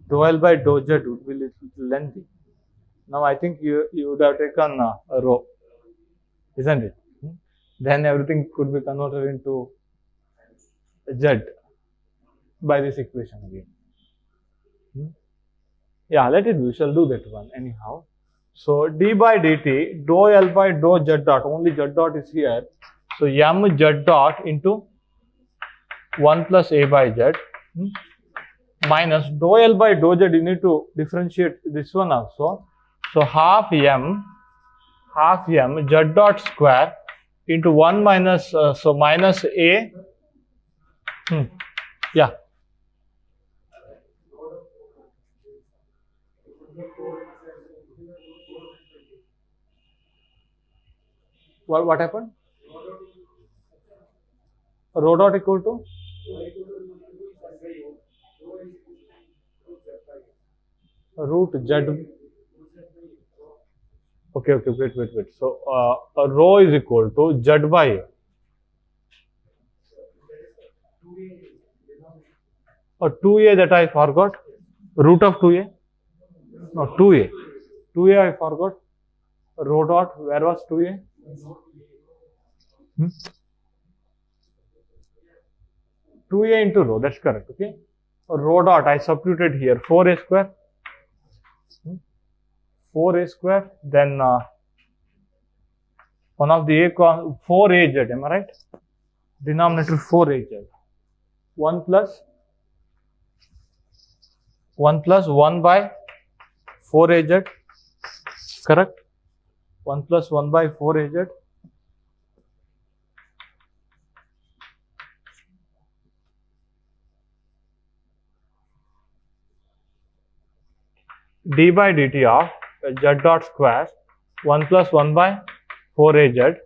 Dou L by dou z would be a little lengthy. Now I think you would have taken a rho, isn't it? Then everything could be converted into z by this equation again. Yeah, let it be. We shall do that one anyhow. So d by dt, dou L by dou z dot, only z dot is here. So m z dot into 1 plus a by z minus dou L by dou z. You need to differentiate this one also. So half m z dot square into 1 minus, so minus a, yeah. What happened? Rho dot equal to? Root z. Okay, wait. So, rho is equal to z by a. Or 2a that I forgot. Root of 2a? No, 2a. 2a I forgot. Rho dot, where was 2a? 2a into rho, that's correct, okay? Rho dot, I substituted here, 4a square. 4a square, then one of the a, 4az, am I right? Denominator 4az. 1 plus 1 by 4az, correct? 1 plus 1 by 4az. D by dt of z dot square 1 plus 1 by 4az,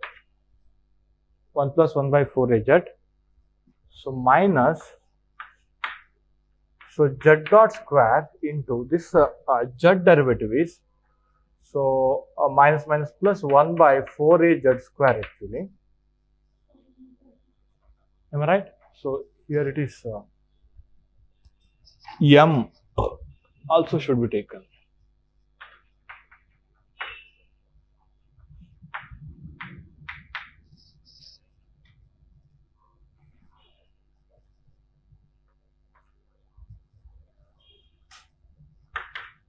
1 plus 1 by 4az. So minus, so z dot square into this z derivative is, so minus plus 1 by 4az square actually. Am I right? So here it is m also should be taken.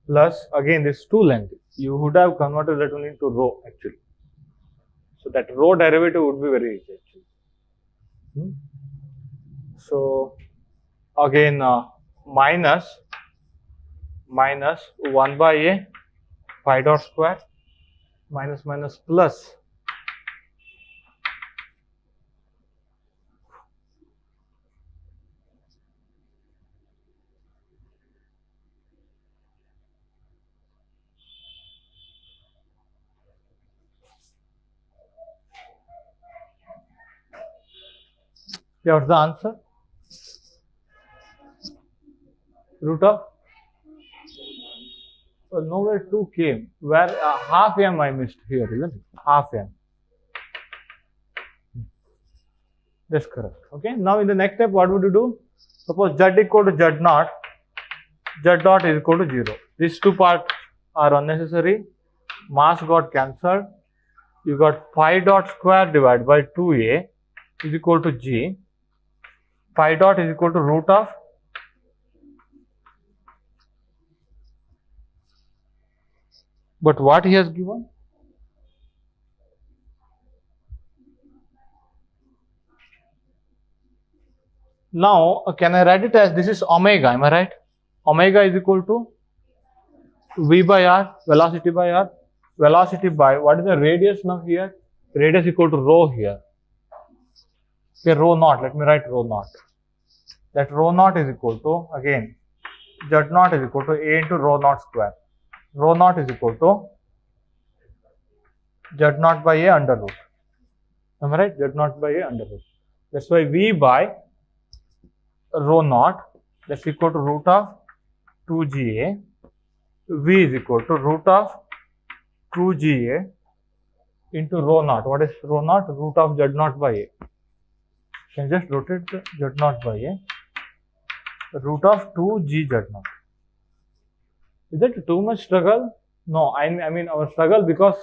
plus again this 2 length. You would have converted that one into rho actually. So that rho derivative would be very easy actually. So again minus 1 by a pi dot square minus plus what's the answer? Root of nowhere 2 came. Where half m I missed here, isn't it? Half m. That's correct. Okay. Now in the next step, what would you do? Suppose z equal to z naught, z dot is equal to 0. These two parts are unnecessary. Mass got cancelled. You got pi dot square divided by 2a is equal to g. Pi dot is equal to root of but what he has given? Now can I write it as this is omega, am I right? Omega is equal to v by r, velocity by r, velocity by what is the radius now here? Radius equal to rho here. Okay, rho naught, let me write rho naught. That rho naught is equal to again z naught is equal to a into rho naught square. Rho naught is equal to z naught by a under root. Am I right? Z naught by a under root. That's why v by rho naught that's equal to root of 2ga. V is equal to root of 2ga into rho naught. What is rho naught? Root of z naught by a. Can just rotate the z naught by a. Root of 2g z naught. Is that too much struggle? No, I mean our struggle because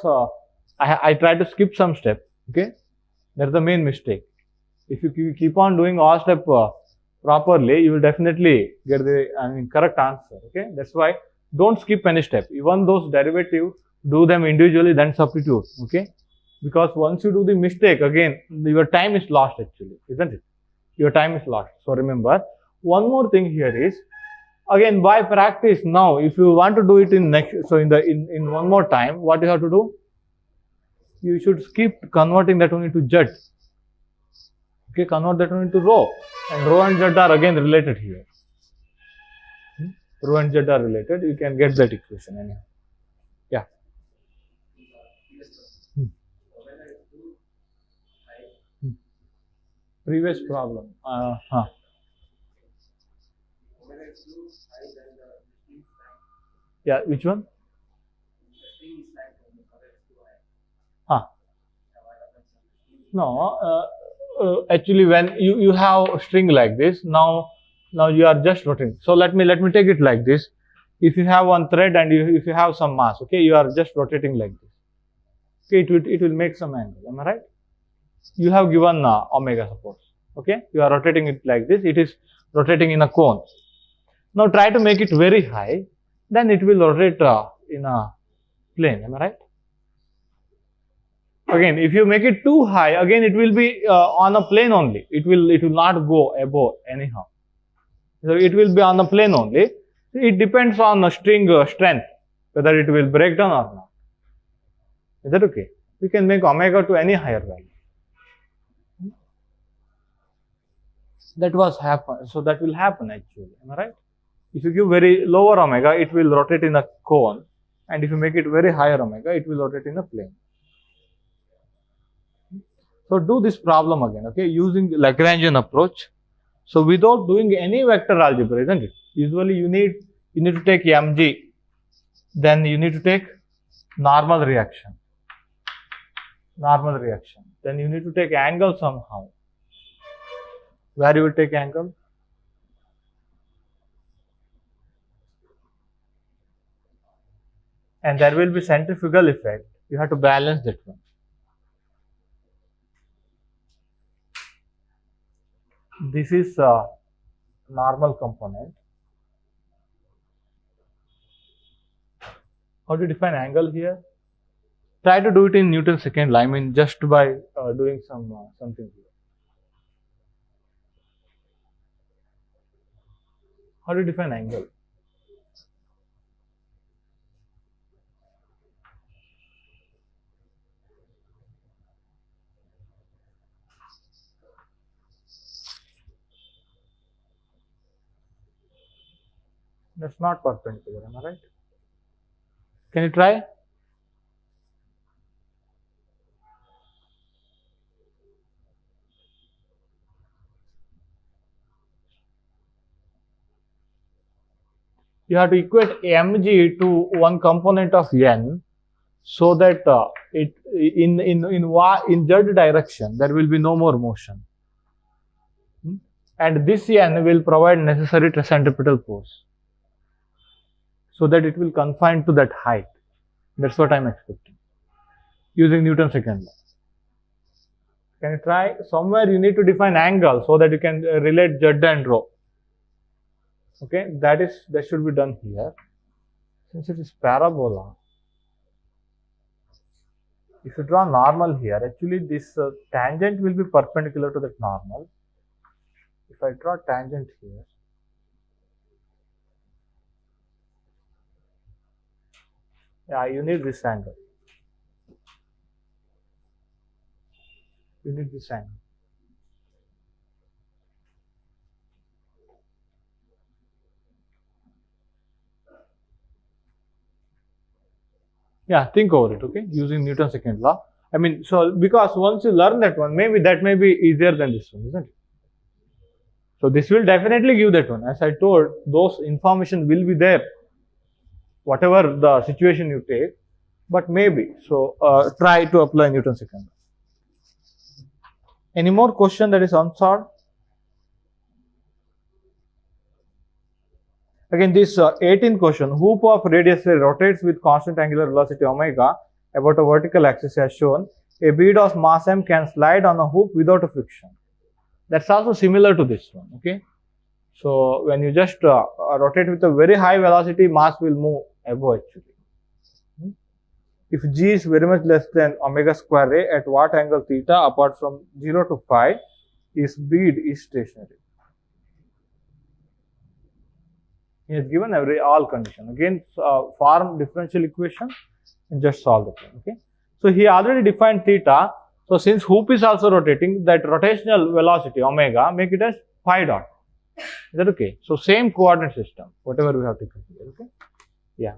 I tried to skip some step. Okay, that's the main mistake. If you keep on doing all step properly, you will definitely get the correct answer. Okay, that's why don't skip any step. Even those derivative, do them individually, then substitute. Okay, because once you do the mistake again, your time is lost actually, isn't it? Your time is lost. So remember, one more thing here is again by practice. Now, if you want to do it in next, so in one more time, what you have to do? You should skip converting that one into z. Okay, convert that one into rho, and rho and z are again related here. Rho and z are related. You can get that equation anyhow. Yeah. Previous problem. Yeah, which one? No, actually when you have a string like this, now you are just rotating. So let me take it like this. If you have one thread and if you have some mass, okay, you are just rotating like this. Okay, it will make some angle. Am I right? You have given omega, suppose. Okay, you are rotating it like this. It is rotating in a cone. Now try to make it very high, then it will rotate in a plane. Am I right? Again, if you make it too high, again it will be on a plane only. It will not go above anyhow. So it will be on the plane only. It depends on the string strength, whether it will break down or not. Is that okay? You can make omega to any higher value. That was happen. So that will happen actually. Am I right? If you give very lower omega, it will rotate in a cone, and if you make it very higher omega, it will rotate in a plane. So do this problem again, okay, using Lagrangian approach. So without doing any vector algebra, isn't it? Usually you need to take mg, then you need to take normal reaction, then you need to take angle somehow. Where you will take angle? And there will be centrifugal effect. You have to balance that one. This is a normal component. How to define angle here? Try to do it in Newton's second law. I mean, just by doing something here. How to define angle? That's not perpendicular, am I right? Can you try? You have to equate mg to one component of n, so that it in z direction there will be no more motion, and this n will provide necessary centripetal force, so that it will confine to that height. That's what I'm expecting using Newton's second law. Can you try? Somewhere you need to define angle so that you can relate z and rho. Okay, that should be done here. Since it is parabola, if you draw normal here, actually this tangent will be perpendicular to that normal. If I draw tangent here, yeah, you need this angle. You need this angle. Yeah, think over it, okay, using Newton's second law. I mean, so because once you learn that one, maybe that may be easier than this one, isn't it? So this will definitely give that one. As I told, those information will be there, whatever the situation you take, but maybe. So try to apply Newton's second law. Any more question that is unsolved? Again, this 18th question, hoop of radius rotates with constant angular velocity omega about a vertical axis as shown. A bead of mass m can slide on a hoop without a friction. That's also similar to this one, okay? So when you just rotate with a very high velocity, mass will move above actually. If g is very much less than omega square a, at what angle theta apart from 0 to pi is bead is stationary. He has given all condition. Again, form differential equation and just solve it. Okay. So he already defined theta. So since hoop is also rotating, that rotational velocity omega, make it as phi dot. Is that okay? So same coordinate system, whatever we have to consider. Okay. Yeah.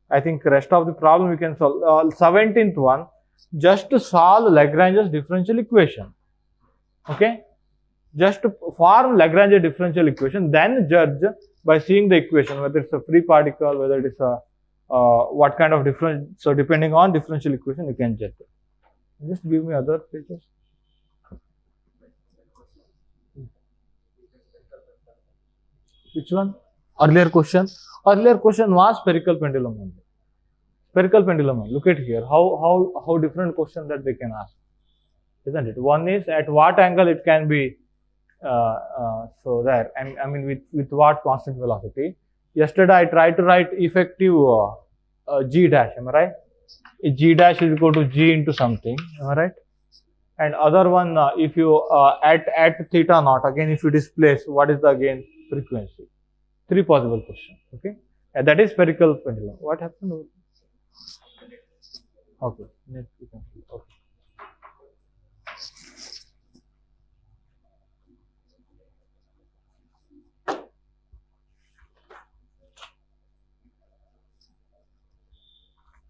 I think rest of the problem we can solve. 17th one, just to solve Lagrange's differential equation. Okay. Just to form Lagrange differential equation, then judge by seeing the equation, whether it's a free particle, whether it is a what kind of difference. So depending on differential equation, you can judge it. Just give me other pages. Which one? Earlier question. Earlier question was spherical pendulum only. Spherical pendulum only. Look at here. How different question that they can ask, isn't it? One is at what angle it can be. So there, I mean with what constant velocity. Yesterday I tried to write effective g dash, am I right? G dash is equal to g into something, am I right? And other one, if you at theta naught, again if you displace, what is the again frequency? Three possible questions, okay? And that is spherical pendulum. What happened? Okay, next we can see. Okay.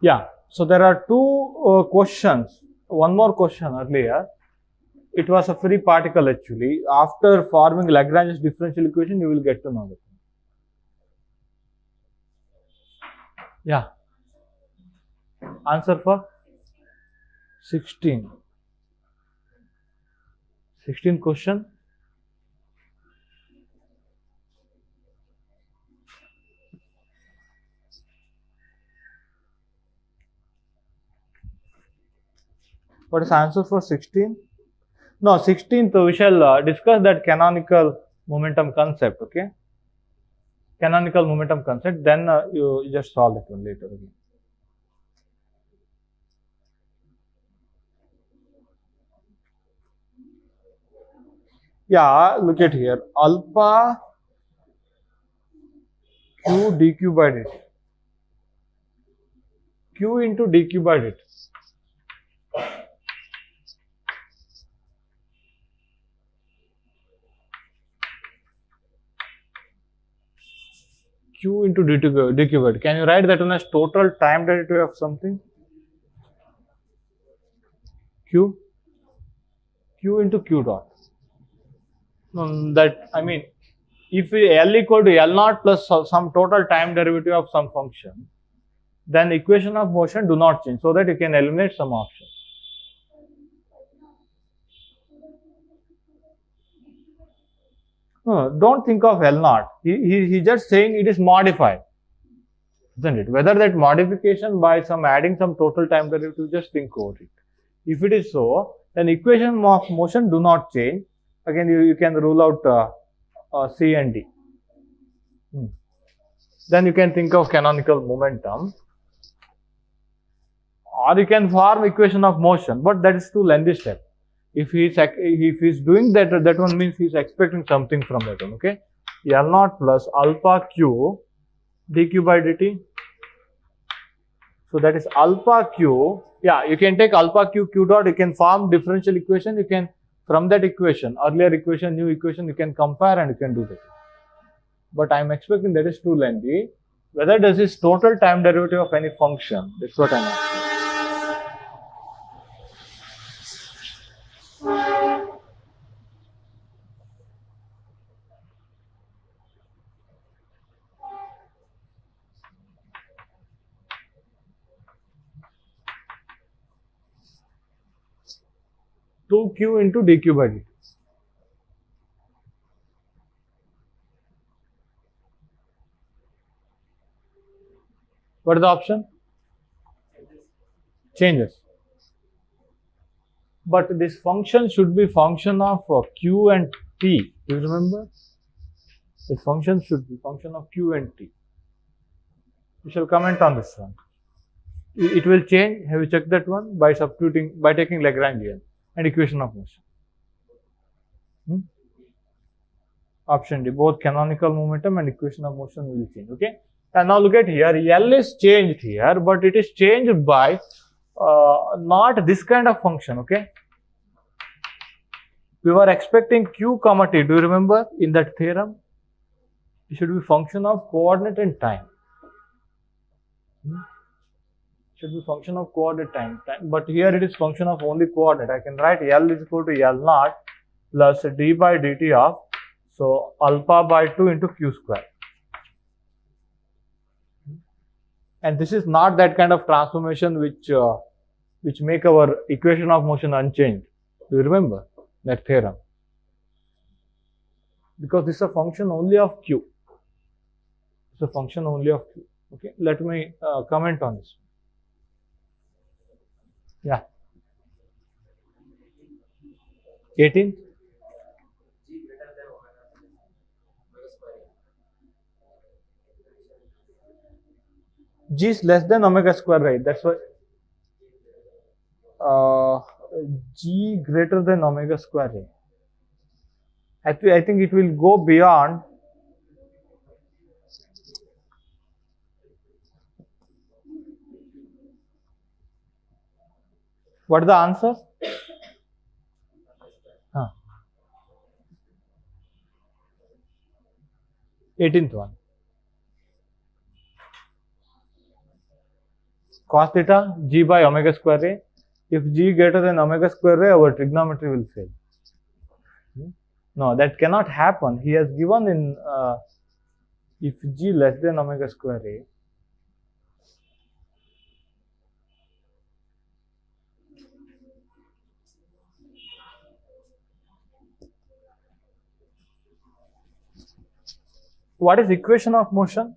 Yeah, so there are two questions. One more question earlier. It was a free particle actually. After forming Lagrange's differential equation, you will get to know that. Yeah. Answer for 16. 16th question. What is the answer for 16? No, 16th we shall discuss that canonical momentum concept, okay? canonical momentum concept, then you just solve it one later again. Yeah, look at here, alpha q dq by dt, q into dq by dt. Q into dq by dt. Can you write that one as total time derivative of something? Q into q dot. That, I mean, if L equal to L naught plus some total time derivative of some function, then equation of motion do not change, so that you can eliminate some option. No, don't think of L naught. He just saying it is modified, isn't it? Whether that modification by some adding some total time derivative, just think over it. If it is so, then equation of motion do not change. Again, you can rule out C and D. Then you can think of canonical momentum, or you can form equation of motion, but that is too lengthy step. If he is doing that, that one means he is expecting something from that one. Okay, L naught plus alpha q dq by dt. So that is alpha q. Yeah, you can take alpha q dot. You can form differential equation. You can, from that equation, earlier equation, new equation, you can compare and you can do that. But I am expecting that is too lengthy. Whether does this total time derivative of any function? That's what I am asking. 2q into dq by dt. What is the option? Changes. But this function should be function of q and t. Do you remember? The function should be function of q and t. We shall comment on this one. It will change. Have you checked that one? By substituting, by taking Lagrangian and equation of motion. Option D, both canonical momentum and equation of motion will change. Okay. And now look at here, L is changed here, but it is changed by not this kind of function. Okay. We were expecting q comma t. Do you remember in that theorem? It should be function of coordinate and time. Should be function of coordinate time. But here it is function of only coordinate. I can write L is equal to L naught plus d by dt of, so alpha by 2 into q square. And this is not that kind of transformation which make our equation of motion unchanged. Do you remember that theorem? Because this is a function only of q. It's a function only of q. Okay, let me comment on this. Yeah. 18. G is less than omega square, right? That's why G greater than omega square, right? Actually, I think it will go beyond. What is the answer? 18th one. Cos theta G by omega square A. If G greater than omega square A, our trigonometry will fail. No, that cannot happen. He has given in if G less than omega square A. What is equation of motion?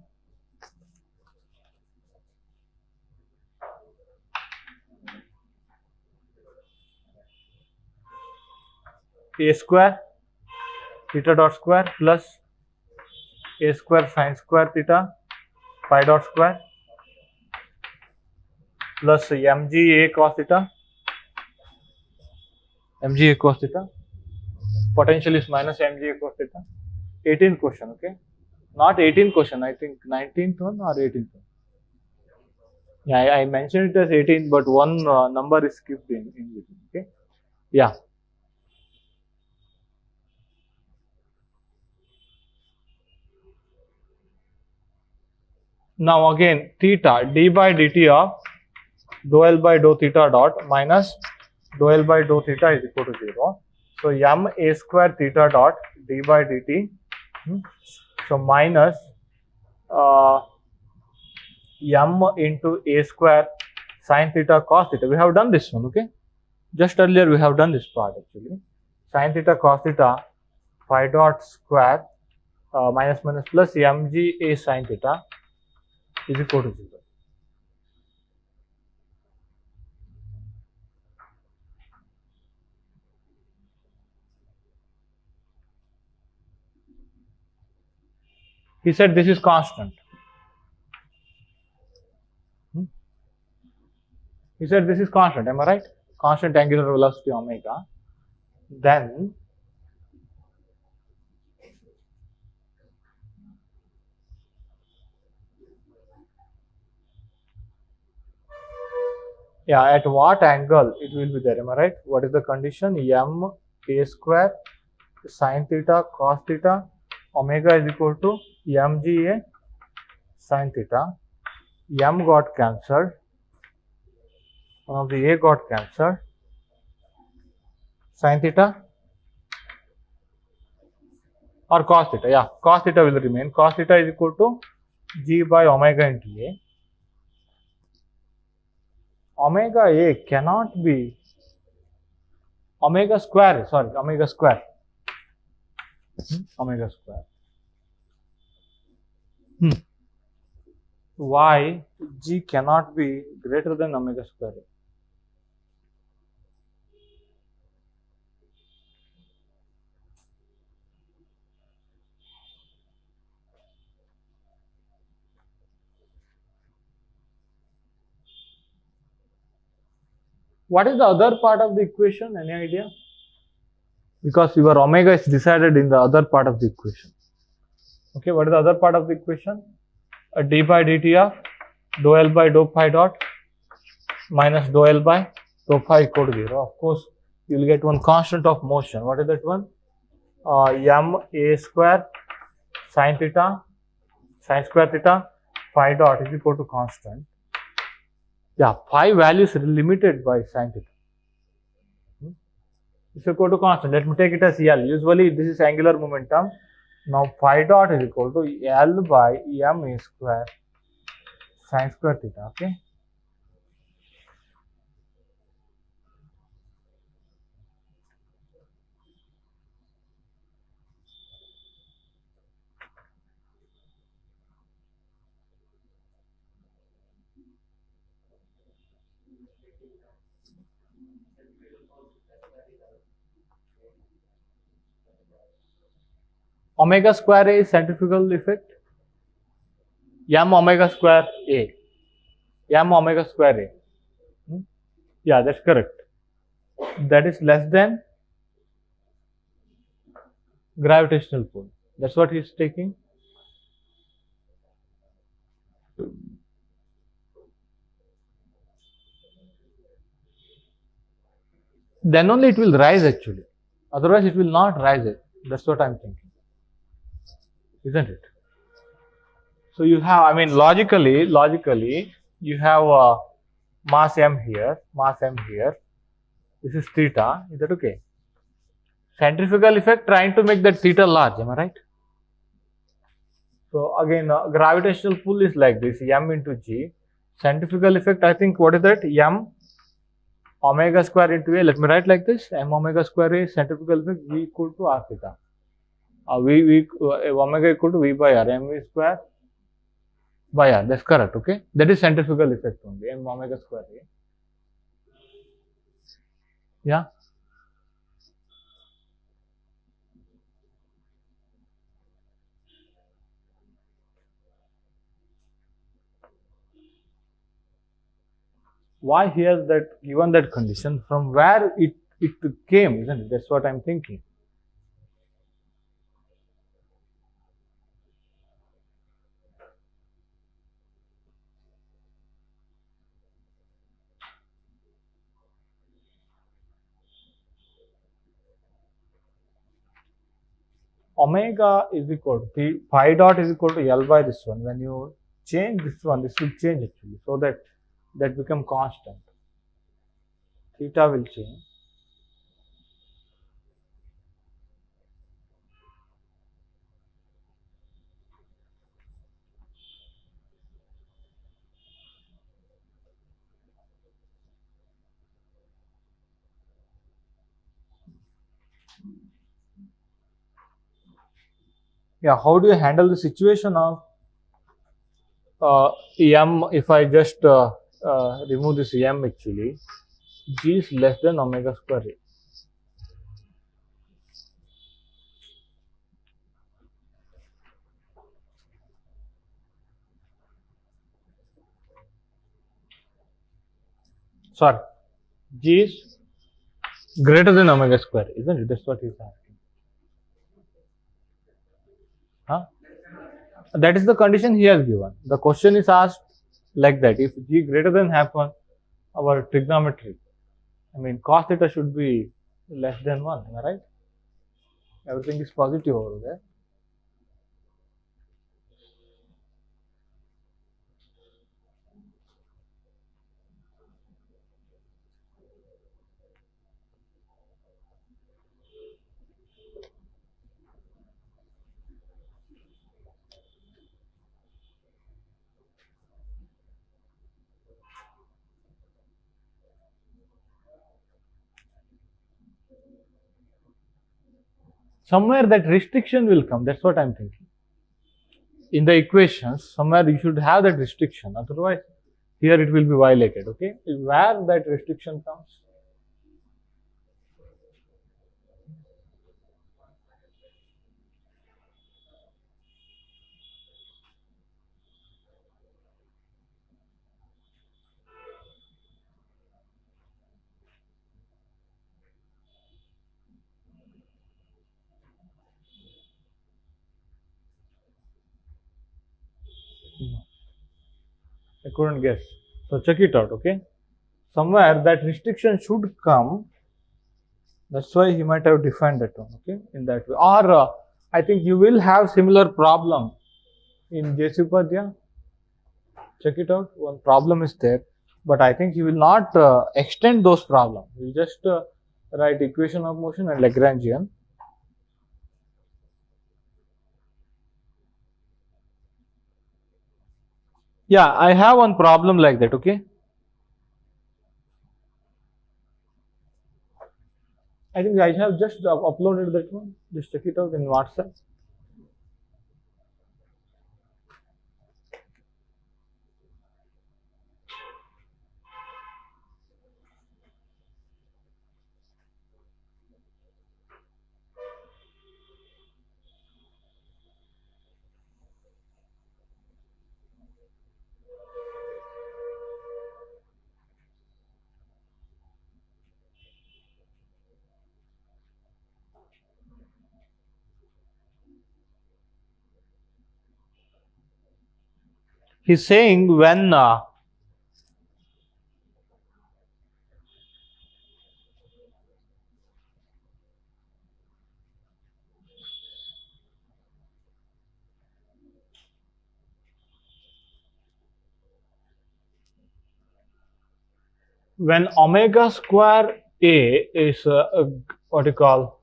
A square theta dot square plus a square sin square theta phi dot square plus mga cos theta. Mga cos theta. Potential is minus mga cos theta. 18th question, okay? Not 18th question, I think 19th one or 18th one. Yeah, I mentioned it as 18th, but one number is skipped in between, okay? Yeah. Now again, theta, d by dt of dou L by dou theta dot minus dou L by dou theta is equal to 0. So m a square theta dot d by dt. So minus m into a square sin theta cos theta. We have done this one, okay? Just earlier we have done this part actually. Sin theta cos theta phi dot square minus plus mga sin theta is equal to 0. He said this is constant. He said this is constant, am I right? Constant angular velocity omega. Then yeah, at what angle it will be there, am I right? What is the condition? M a square sin theta cos theta omega is equal to mga sin theta. M got cancelled. One of the a got cancelled. Sin theta or cos theta, yeah, cos theta will remain. Cos theta is equal to g by omega into a. Omega a cannot be omega square, sorry, omega square. Omega square. Why g cannot be greater than omega square a? What is the other part of the equation? Any idea? Because your omega is decided in the other part of the equation. Okay, what is the other part of the equation? A d by dt of dou L by dou phi dot minus dou L by dou phi equal to 0. Of course, you will get one constant of motion. What is that one? M a square sin theta, sin square theta, phi dot is equal to constant. Yeah, phi value is limited by sin theta. It's equal to constant. Let me take it as L. Usually this is angular momentum. Now phi dot is equal to L by m a square sin square theta. Okay. Omega square A is centrifugal effect. M omega square A. M omega square A. Yeah, that's correct. That is less than gravitational pull. That's what he's taking. Then only it will rise actually. Otherwise it will not rise it. That's what I'm thinking. Isn't it? So you have, I mean, logically, you have mass m here. This is theta. Is that okay? Centrifugal effect trying to make that theta large. Am I right? So again, gravitational pull is like this: m into g. Centrifugal effect, I think, what is that? M omega square into a. Let me write like this: m omega square a centrifugal effect v equal to r theta. Omega equal to v by r. M v square by r. That's correct. Okay, that is centrifugal effect only. M omega square a. Yeah. Why here that given that condition, from where it came, isn't it? That's what I'm thinking. Omega is equal to the phi dot is equal to L by this one. When you change this one, this will change actually, so that become constant. Theta will change. Yeah, how do you handle the situation of m? If I just remove this m actually, g is less than omega square a. Sorry, g is greater than omega square, isn't it? That's what he's asking. Huh? That is the condition he has given. The question is asked like that. If g greater than half 1, our trigonometry, I mean cos theta should be less than 1, am I right? Everything is positive over there. Somewhere that restriction will come. That's what I'm thinking. In the equations, somewhere you should have that restriction. Otherwise, here it will be violated. Okay, where that restriction comes. I couldn't guess. So check it out. Okay, somewhere that restriction should come. That's why he might have defined that one. Okay, in that way. Or I think you will have similar problem in JC Upadhyaya. Check it out. One problem is there, but I think he will not extend those problems. He will just write equation of motion and Lagrangian. Yeah, I have one problem like that. Okay. I think I have just uploaded that one. Just check it out in WhatsApp. He's saying when omega square a is what you call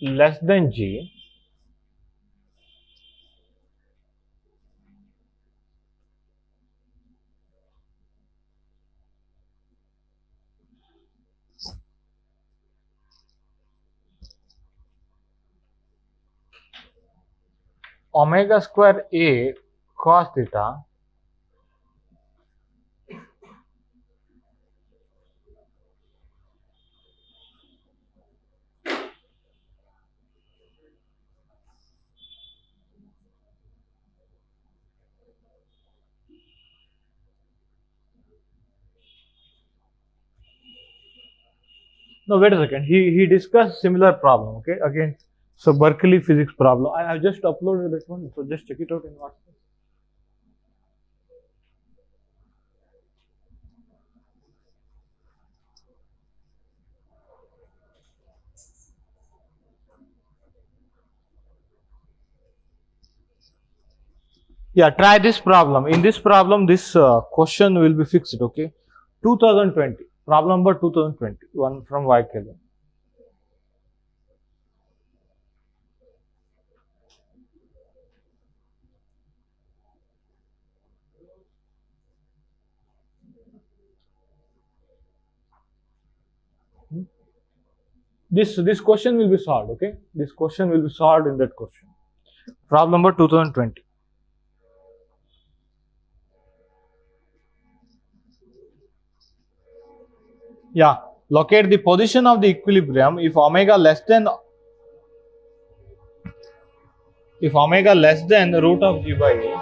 less than g, omega square a cos theta No, wait a second. He discussed similar problem. Okay, again. So Berkeley physics problem. I have just uploaded that one. So just check it out in WhatsApp. Yeah, try this problem. In this problem, this question will be fixed. Okay, 2020 problem number 2020 one from YKL. This question will be solved. Okay, this question will be solved in that question. Problem number 2020. Yeah, locate the position of the equilibrium if omega less than root of g by a.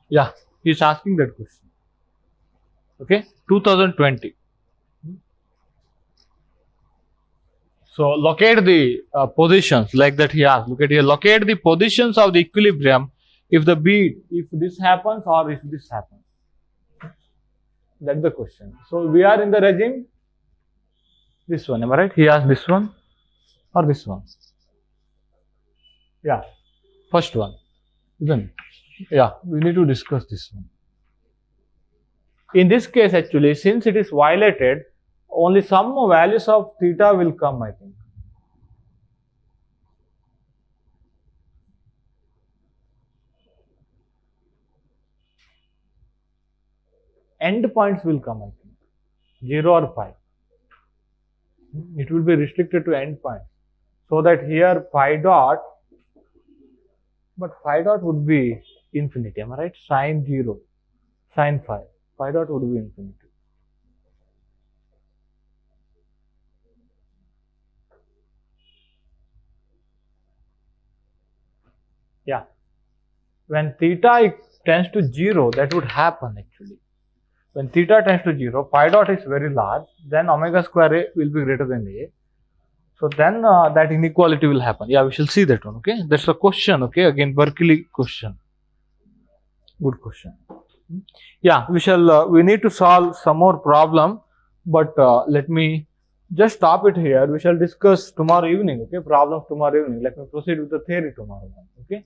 Yeah, he's asking that question. Okay, 2020. So locate the positions like that he asked. Look at here. Locate the positions of the equilibrium if this happens or if this happens. That's the question. So we are in the regime. This one, am I right? He asked this one or this one. Yeah, first one. Isn't it? Yeah, we need to discuss this one. In this case, actually, since it is violated, only some values of theta will come, I think. End points will come, I think. 0 or pi. It will be restricted to end points. So that here phi dot, but phi dot would be infinity, am I right? Sine 0, sine phi. Phi dot would be infinity. Yeah. When theta tends to 0, that would happen actually. When theta tends to 0, pi dot is very large, then omega square a will be greater than a. So then that inequality will happen. Yeah, we shall see that one. Okay, that's a question. Okay, again Berkeley question. Good question. Yeah, we need to solve some more problem, but let me just stop it here. We shall discuss tomorrow evening. Okay, problems tomorrow evening. Let me proceed with the theory tomorrow. Okay,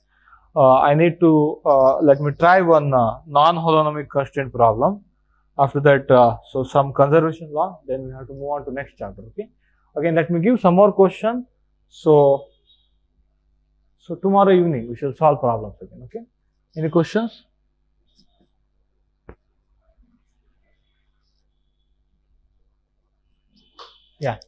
I need to let me try one non-holonomic constraint problem. After that, so some conservation law. Then we have to move on to next chapter. Okay. Again, let me give some more question. So tomorrow evening we shall solve problems again. Okay. Any questions? Yeah.